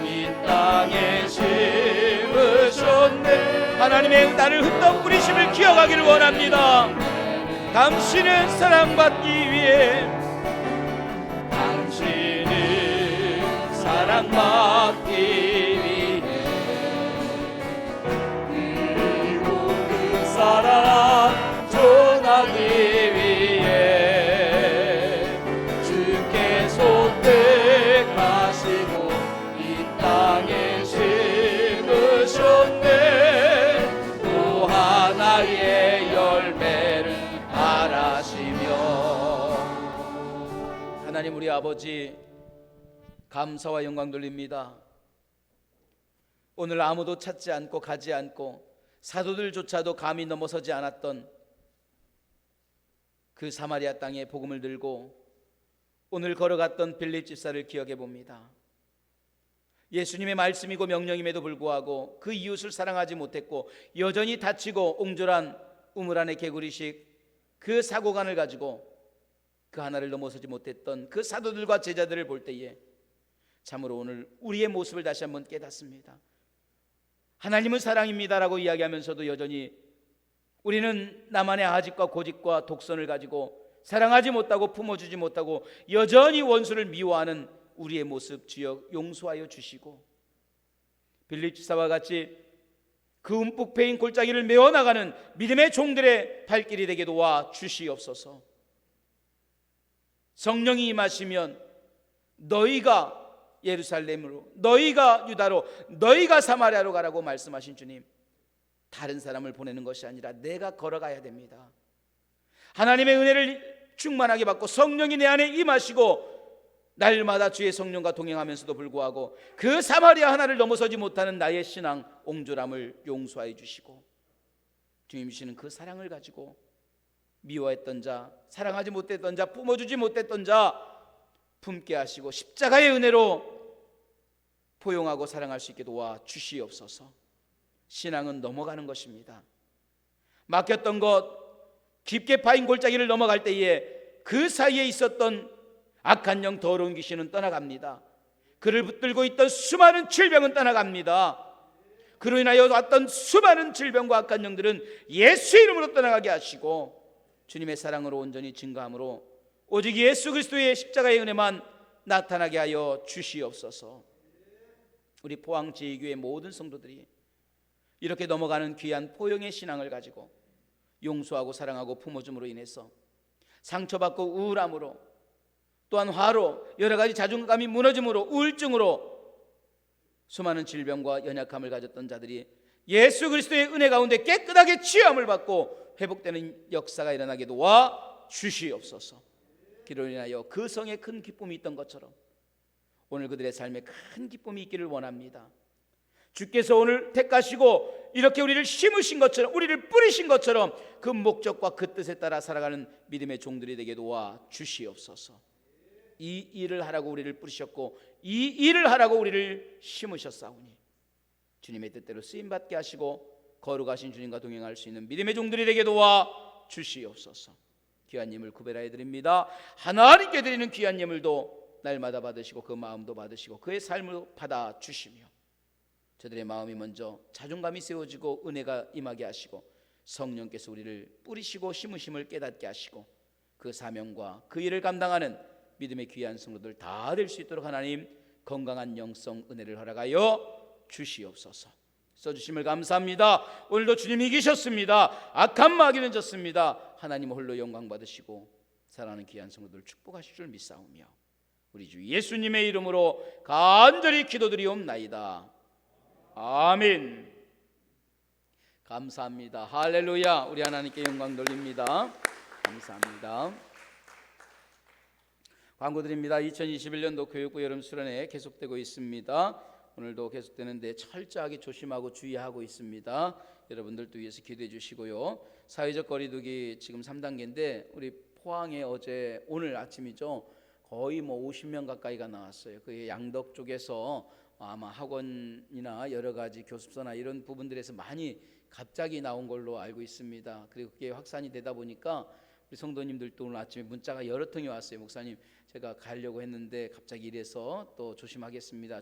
이 땅에 심으셨네. 하나님의 나를 흠뻑 뿌리심을 기억하기를 원합니다. 당신은 사랑받기 위해 사랑받기 위해 그리고 그 사랑 전하기 위해 주께서 택하시고 이 땅에 심으셨네. 또 하나의 열매를 바라시며. 하나님 우리 아버지 감사와 영광 돌립니다. 오늘 아무도 찾지 않고 가지 않고 사도들조차도 감히 넘어서지 않았던 그 사마리아 땅에 복음을 들고 오늘 걸어갔던 빌립 집사를 기억해 봅니다. 예수님의 말씀이고 명령임에도 불구하고 그 이웃을 사랑하지 못했고 여전히 다치고 옹졸한 우물 안의 개구리식 그 사고관을 가지고 그 하나를 넘어서지 못했던 그 사도들과 제자들을 볼 때에 참으로 오늘 우리의 모습을 다시 한번 깨닫습니다. 하나님은 사랑입니다라고 이야기하면서도 여전히 우리는 나만의 아집과 고집과 독선을 가지고 사랑하지 못하고 품어주지 못하고 여전히 원수를 미워하는 우리의 모습 주여 용서하여 주시고 빌립 집사와 같이 그 움푹 패인 골짜기를 메워나가는 믿음의 종들의 발길이 되게 도와 주시옵소서. 성령이 임하시면 너희가 예루살렘으로, 너희가 유다로, 너희가 사마리아로 가라고 말씀하신 주님, 다른 사람을 보내는 것이 아니라 내가 걸어가야 됩니다. 하나님의 은혜를 충만하게 받고 성령이 내 안에 임하시고 날마다 주의 성령과 동행하면서도 불구하고 그 사마리아 하나를 넘어서지 못하는 나의 신앙 옹졸함을 용서하여 주시고 주님 주시는 그 사랑을 가지고 미워했던 자, 사랑하지 못했던 자, 품어주지 못했던 자 품게 하시고 십자가의 은혜로 포용하고 사랑할 수 있게 도와 주시옵소서. 신앙은 넘어가는 것입니다. 막혔던 것, 깊게 파인 골짜기를 넘어갈 때에 그 사이에 있었던 악한 영, 더러운 귀신은 떠나갑니다. 그를 붙들고 있던 수많은 질병은 떠나갑니다. 그로 인하여 왔던 수많은 질병과 악한 영들은 예수 이름으로 떠나가게 하시고 주님의 사랑으로 온전히 증거함으로 오직 예수 그리스도의 십자가의 은혜만 나타나게 하여 주시옵소서. 우리 포항제일교회 모든 성도들이 이렇게 넘어가는 귀한 포용의 신앙을 가지고 용서하고 사랑하고 품어줌으로 인해서 상처받고 우울함으로 또한 화로 여러 가지 자존감이 무너짐으로 우울증으로 수많은 질병과 연약함을 가졌던 자들이 예수 그리스도의 은혜 가운데 깨끗하게 치유함을 받고 회복되는 역사가 일어나게 도와 주시옵소서. 그로 인하여 그 성에 큰 기쁨이 있던 것처럼 오늘 그들의 삶에 큰 기쁨이 있기를 원합니다. 주께서 오늘 택하시고 이렇게 우리를 심으신 것처럼, 우리를 뿌리신 것처럼 그 목적과 그 뜻에 따라 살아가는 믿음의 종들이 되게 도와 주시옵소서. 이 일을 하라고 우리를 뿌리셨고 이 일을 하라고 우리를 심으셨사오니 주님의 뜻대로 쓰임받게 하시고 거룩하신 주님과 동행할 수 있는 믿음의 종들이 되게 도와 주시옵소서. 귀한 예물 구별하여 드립니다. 하나님께 드리는 귀한 예물도 날마다 받으시고 그 마음도 받으시고 그의 삶을 받아 주시며 저들의 마음이 먼저 자존감이 세워지고 은혜가 임하게 하시고 성령께서 우리를 뿌리시고 심으심을 깨닫게 하시고 그 사명과 그 일을 감당하는 믿음의 귀한 성도들 다 될 수 있도록 하나님 건강한 영성 은혜를 허락하여 주시옵소서. 써주심을 감사합니다. 오늘도 주님이 이기셨습니다. 악한 마귀는 졌습니다. 하나님 홀로 영광 받으시고 사랑하는 귀한 성도들 축복하실 줄 믿사오며 우리 주 예수님의 이름으로 간절히 기도드리옵나이다. 아멘. 감사합니다. 할렐루야. 우리 하나님께 영광 돌립니다. 감사합니다. 광고 드립니다. 2021년도 교육부 여름 수련회 계속되고 있습니다. 오늘도 계속되는데 철저하게 조심하고 주의하고 있습니다. 여러분들도 위해서 기도해 주시고요. 사회적 거리두기 지금 3단계인데 우리 포항에 어제 오늘 아침이죠. 거의 50명 가까이가 나왔어요. 그 양덕 쪽에서 아마 학원이나 여러 가지 교습소나 이런 부분들에서 많이 갑자기 나온 걸로 알고 있습니다. 그리고 그게 확산이 되다 보니까 우리 성도님들도 오늘 아침에 문자가 여러 통이 왔어요. 목사님, 제가 가려고 했는데 갑자기 이래서 또 조심하겠습니다.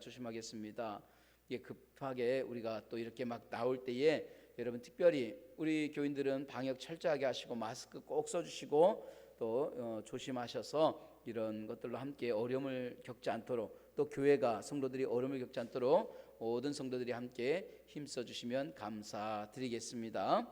이게 급하게 우리가 또 이렇게 막 나올 때에 여러분 특별히 우리 교인들은 방역 철저하게 하시고 마스크 꼭 써주시고 또 조심하셔서 이런 것들로 함께 어려움을 겪지 않도록 또 교회가 성도들이 어려움을 겪지 않도록 모든 성도들이 함께 힘써 주시면 감사드리겠습니다.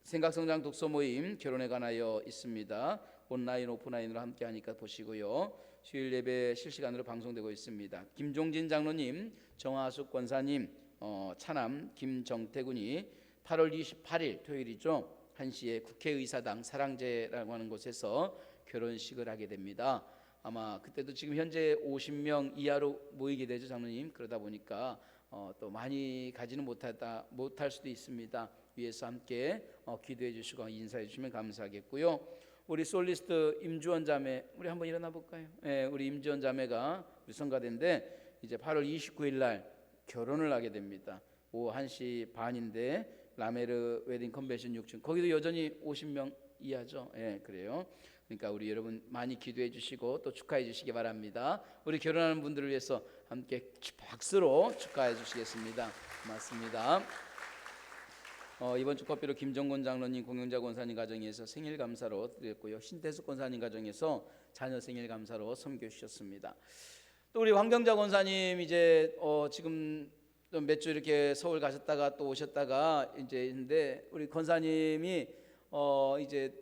생각성장 독서 모임 결혼에 관하여 있습니다. 온라인 오프라인으로 함께 하니까 보시고요. 수요일 예배 실시간으로 방송되고 있습니다. 김종진 장로님, 정하숙 권사님, 차남 김정태군이 8월 28일 토요일이죠. 1시에 국회의사당 사랑제라고 하는 곳에서 결혼식을 하게 됩니다. 아마 그때도 지금 현재 50명 이하로 모이게 되죠, 장로님. 그러다 보니까 또 많이 가지는 못할 수도 있습니다. 위에서 함께 기도해 주시고 인사해 주시면 감사하겠고요. 우리 솔리스트 임주원 자매, 우리 한번 일어나 볼까요? 네, 우리 임주원 자매가 우리 성가대인데 이제 8월 29일 날 결혼을 하게 됩니다. 오후 1시 반인데 라메르 웨딩 컨벤션 6층, 거기도 여전히 50명 이하죠. 예, 그래요. 그러니까 우리 여러분 많이 기도해 주시고 또 축하해 주시기 바랍니다. 우리 결혼하는 분들을 위해서 함께 박수로 축하해 주시겠습니다. 고맙습니다. 이번 주 커피로 김정곤 장로님, 공영자 권사님 가정에서 생일 감사로 드렸고요. 신태숙 권사님 가정에서 자녀 생일 감사로 섬겨 주셨습니다. 또 우리 황경자 권사님 이제 지금 몇 주 이렇게 서울 가셨다가 또 오셨다가 이제 있는데 우리 권사님이 이제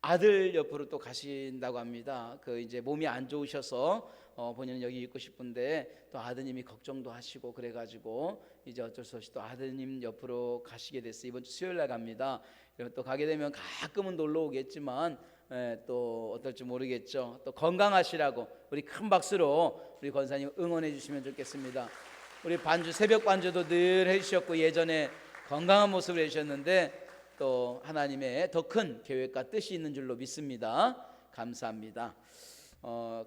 아들 옆으로 또 가신다고 합니다. 그 이제 몸이 안 좋으셔서 본인은 여기 있고 싶은데 또 아드님이 걱정도 하시고 그래가지고 이제 어쩔 수 없이 또 아드님 옆으로 가시게 됐어요. 이번 주 수요일 날 갑니다. 또 가게 되면 가끔은 놀러 오겠지만 또 어떨지 모르겠죠. 또 건강하시라고 우리 큰 박수로 우리 권사님 응원해 주시면 좋겠습니다. 우리 반주 새벽 반주도 늘 해주셨고 예전에 건강한 모습을 해주셨는데 또 하나님의 더 큰 계획과 뜻이 있는 줄로 믿습니다. 감사합니다.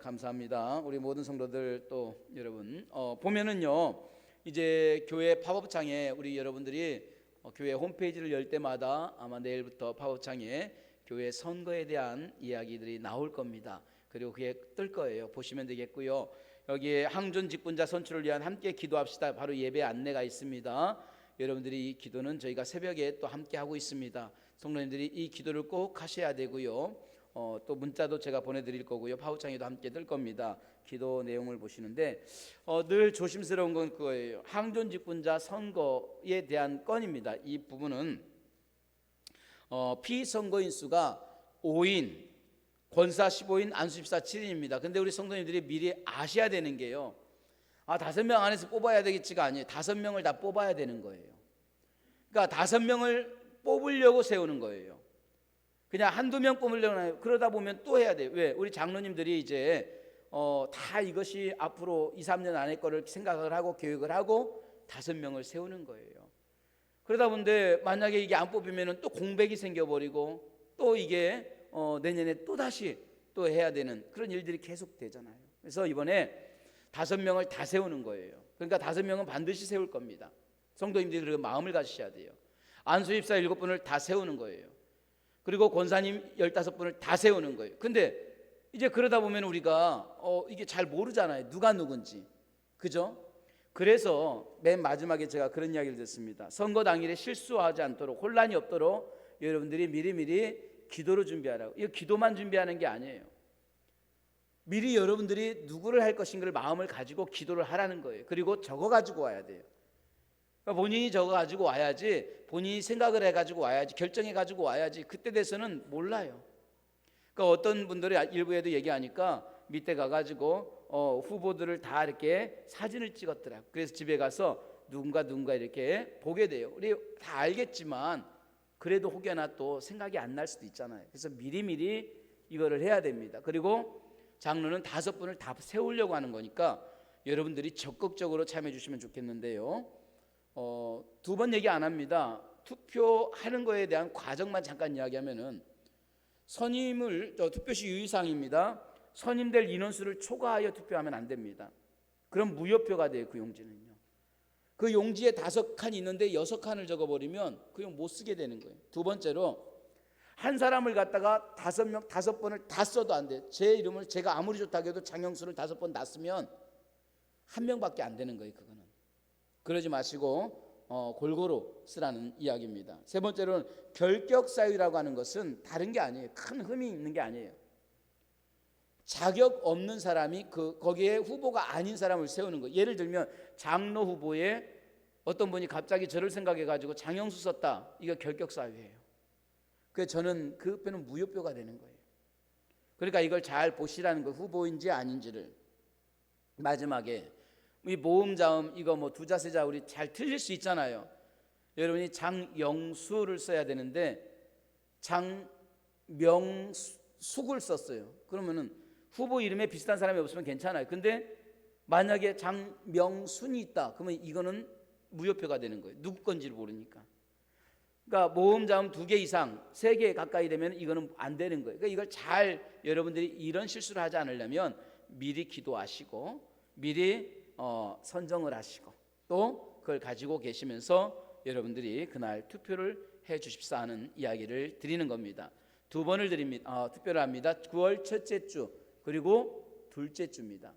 감사합니다. 우리 모든 성도들 또 여러분 보면은요 이제 교회 팝업창에 우리 여러분들이 교회 홈페이지를 열 때마다 아마 내일부터 팝업창에 교회 선거에 대한 이야기들이 나올 겁니다. 그리고 그게 뜰 거예요. 보시면 되겠고요. 여기에 항존 직분자 선출을 위한 함께 기도합시다. 바로 예배 안내가 있습니다. 여러분들이 이 기도는 저희가 새벽에 또 함께 하고 있습니다. 성도님들이 이 기도를 꼭 하셔야 되고요. 또 문자도 제가 보내드릴 거고요. 파우창에도 함께 뜰 겁니다. 기도 내용을 보시는데 늘 조심스러운 건 그거예요. 항존 직분자 선거에 대한 건입니다. 이 부분은 피선거인 수가 5인, 권사 15인, 안수 14, 7인입니다. 근데 우리 성도님들이 미리 아셔야 되는 게요. 5명 안에서 뽑아야 되겠지가 아니에요. 5명을 다 뽑아야 되는 거예요. 그러니까 5명을 뽑으려고 세우는 거예요. 그냥 한두 명 뽑으려고 해요. 그러다 보면 또 해야 돼요. 왜? 우리 장로님들이 이제 다 이것이 앞으로 2, 3년 안에 거를 생각을 하고 계획을 하고 5명을 세우는 거예요. 그러다 보는데 만약에 이게 안 뽑히면 또 공백이 생겨버리고 또 이게 내년에 또 다시 또 해야 되는 그런 일들이 계속 되잖아요. 그래서 이번에 5명을 다 세우는 거예요. 그러니까 5명은 반드시 세울 겁니다. 성도님들이 그런 마음을 가지셔야 돼요. 안수집사 7분을 다 세우는 거예요. 그리고 권사님 15분을 다 세우는 거예요. 근데 이제 그러다 보면 우리가 이게 잘 모르잖아요. 누가 누군지. 그죠? 그래서 맨 마지막에 제가 그런 이야기를 듣습니다. 선거 당일에 실수하지 않도록, 혼란이 없도록 여러분들이 미리미리 기도를 준비하라고. 이거 기도만 준비하는 게 아니에요. 미리 여러분들이 누구를 할 것인가를 마음을 가지고 기도를 하라는 거예요. 그리고 적어 가지고 와야 돼요. 그러니까 본인이 적어 가지고 와야지, 본인이 생각을 해 가지고 와야지, 결정해 가지고 와야지. 그때 돼서는 몰라요. 그러니까 어떤 분들이 일부에도 얘기하니까 밑에 가가지고 후보들을 다 이렇게 사진을 찍었더라고요. 그래서 집에 가서 누군가 이렇게 보게 돼요. 우리 다 알겠지만 그래도 혹여나 또 생각이 안 날 수도 있잖아요. 그래서 미리미리 이거를 해야 됩니다. 그리고 장로는 5분을 다 세우려고 하는 거니까 여러분들이 적극적으로 참여해 주시면 좋겠는데요. 2번 얘기 안 합니다. 투표하는 거에 대한 과정만 잠깐 이야기하면은 선임을 투표시 유의사항입니다. 선임될 인원수를 초과하여 투표하면 안 됩니다. 그럼 무효표가 돼요. 그 용지는요. 그 용지에 5칸이 있는데 6칸을 적어버리면 그 용 못 쓰게 되는 거예요. 2번째로 한 사람을 갖다가 5번을 다 써도 안 돼요. 제 이름을 제가 아무리 좋다고 해도 장영수를 5번 놨으면 1명밖에 안 되는 거예요. 그거는. 그러지 마시고 골고루 쓰라는 이야기입니다. 3번째로는 결격 사유라고 하는 것은 다른 게 아니에요. 큰 흠이 있는 게 아니에요. 자격 없는 사람이 거기에 후보가 아닌 사람을 세우는 거예요. 예를 들면 장로 후보에 어떤 분이 갑자기 저를 생각해 가지고 장영수 썼다. 이거 결격 사유예요. 그래서 저는 그 표는 무효표가 되는 거예요. 그러니까 이걸 잘 보시라는 거예요. 후보인지 아닌지를. 마지막에 이 모음자음 이거 뭐 두자 세자 우리 잘 틀릴 수 있잖아요. 여러분이 장영수를 써야 되는데 장명숙을 썼어요. 그러면은 후보 이름에 비슷한 사람이 없으면 괜찮아요. 근데 만약에 장명순이 있다. 그러면 이거는 무효표가 되는 거예요. 누구 건지를 모르니까. 그러니까 모음자음 2개 이상 3개 가까이 되면 이거는 안 되는 거예요. 그러니까 이걸 잘 여러분들이 이런 실수를 하지 않으려면 미리 기도하시고 미리 선정을 하시고 또 그걸 가지고 계시면서 여러분들이 그날 투표를 해 주십사 하는 이야기를 드리는 겁니다. 2번을 드립니다. 투표를 합니다. 9월 첫째 주 그리고 둘째 주입니다.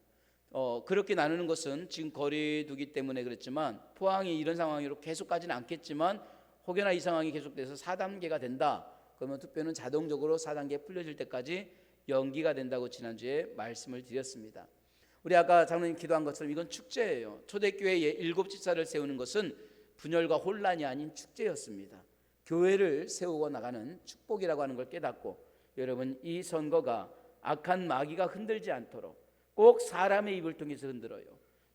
그렇게 나누는 것은 지금 거리두기 때문에 그렇지만 포항이 이런 상황으로 계속 가지는 않겠지만 혹여나 이 상황이 계속돼서 4단계가 된다. 그러면 투표는 자동적으로 4단계 풀려질 때까지 연기가 된다고 지난주에 말씀을 드렸습니다. 우리 아까 장로님 기도한 것처럼 이건 축제예요. 초대교회에 7집사를 세우는 것은 분열과 혼란이 아닌 축제였습니다. 교회를 세우고 나가는 축복이라고 하는 걸 깨닫고 여러분 이 선거가 악한 마귀가 흔들지 않도록 꼭 사람의 입을 통해서 흔들어요.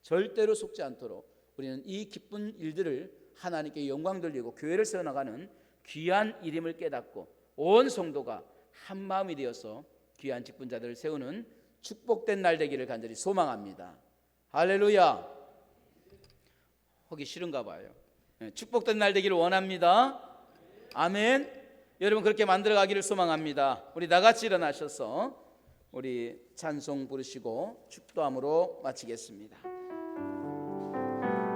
절대로 속지 않도록 우리는 이 기쁜 일들을 하나님께 영광 돌리고 교회를 세워나가는 귀한 일임을 깨닫고 온 성도가 한 마음이 되어서 귀한 직분자들을 세우는 축복된 날 되기를 간절히 소망합니다. 할렐루야. 하기 싫은가 봐요. 축복된 날 되기를 원합니다. 아멘. 여러분 그렇게 만들어가기를 소망합니다. 우리 나같이 일어나셔서 우리 찬송 부르시고 축도함으로 마치겠습니다.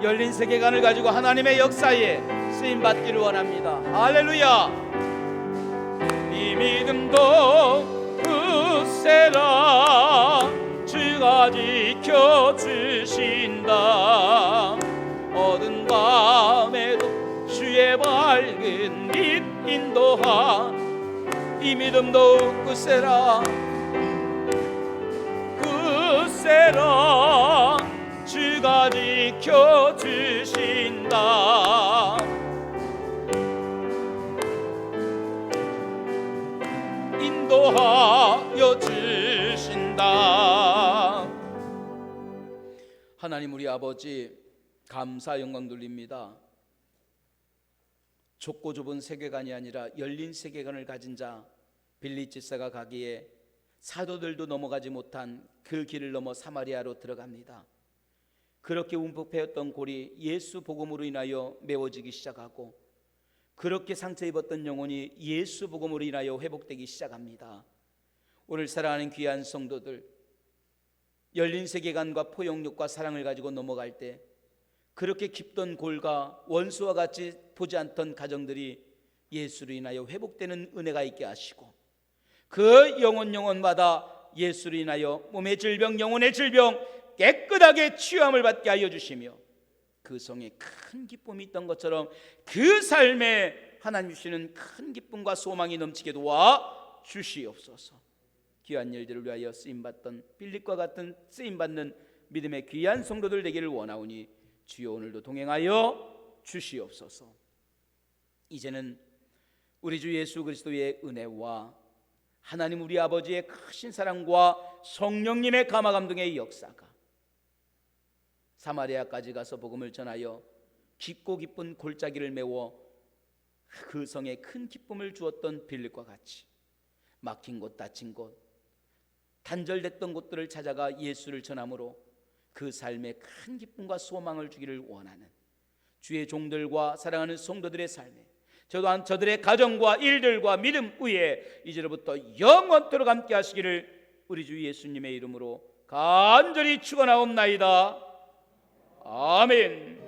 열린 세계관을 가지고 하나님의 역사에 쓰임받기를 원합니다. 할렐루야. 이 믿음도 굳세라 주가 지켜주신다. 어두운 밤에도 주의 밝은 빛 인도하. 이 믿음도 굳세라 굳세라 주가 지켜주신다. 인도하여 주신다. 하나님 우리 아버지 감사 영광 돌립니다. 좁고 좁은 세계관이 아니라 열린 세계관을 가진 자 빌리 집사가 가기에 사도들도 넘어가지 못한 그 길을 넘어 사마리아로 들어갑니다. 그렇게 움푹패였던 골이 예수 복음으로 인하여 메워지기 시작하고, 그렇게 상처 입었던 영혼이 예수 복음으로 인하여 회복되기 시작합니다. 오늘 사랑하는 귀한 성도들, 열린 세계관과 포용력과 사랑을 가지고 넘어갈 때 그렇게 깊던 골과 원수와 같이 보지 않던 가정들이 예수로 인하여 회복되는 은혜가 있게 하시고, 그 영혼마다 예수로 인하여 몸의 질병, 영혼의 질병 깨끗하게 치유함을 받게 하여 주시며, 그 성에 큰 기쁨이 있던 것처럼 그 삶에 하나님 주시는 큰 기쁨과 소망이 넘치게 도와 주시옵소서. 귀한 일들을 위하여 쓰임받던 빌립과 같은 쓰임받는 믿음의 귀한 성도들 되기를 원하오니 주여 오늘도 동행하여 주시옵소서. 이제는 우리 주 예수 그리스도의 은혜와 하나님 우리 아버지의 크신 사랑과 성령님의 감화 감동의 역사가 사마리아까지 가서 복음을 전하여 깊고 깊은 골짜기를 메워 그 성에 큰 기쁨을 주었던 빌립과 같이 막힌 곳, 닫힌 곳, 단절됐던 곳들을 찾아가 예수를 전함으로 그 삶에 큰 기쁨과 소망을 주기를 원하는 주의 종들과 사랑하는 성도들의 삶에, 저들의 가정과 일들과 믿음 위에 이제로부터 영원토록 함께 하시기를 우리 주 예수님의 이름으로 간절히 축원하옵나이다. 아멘.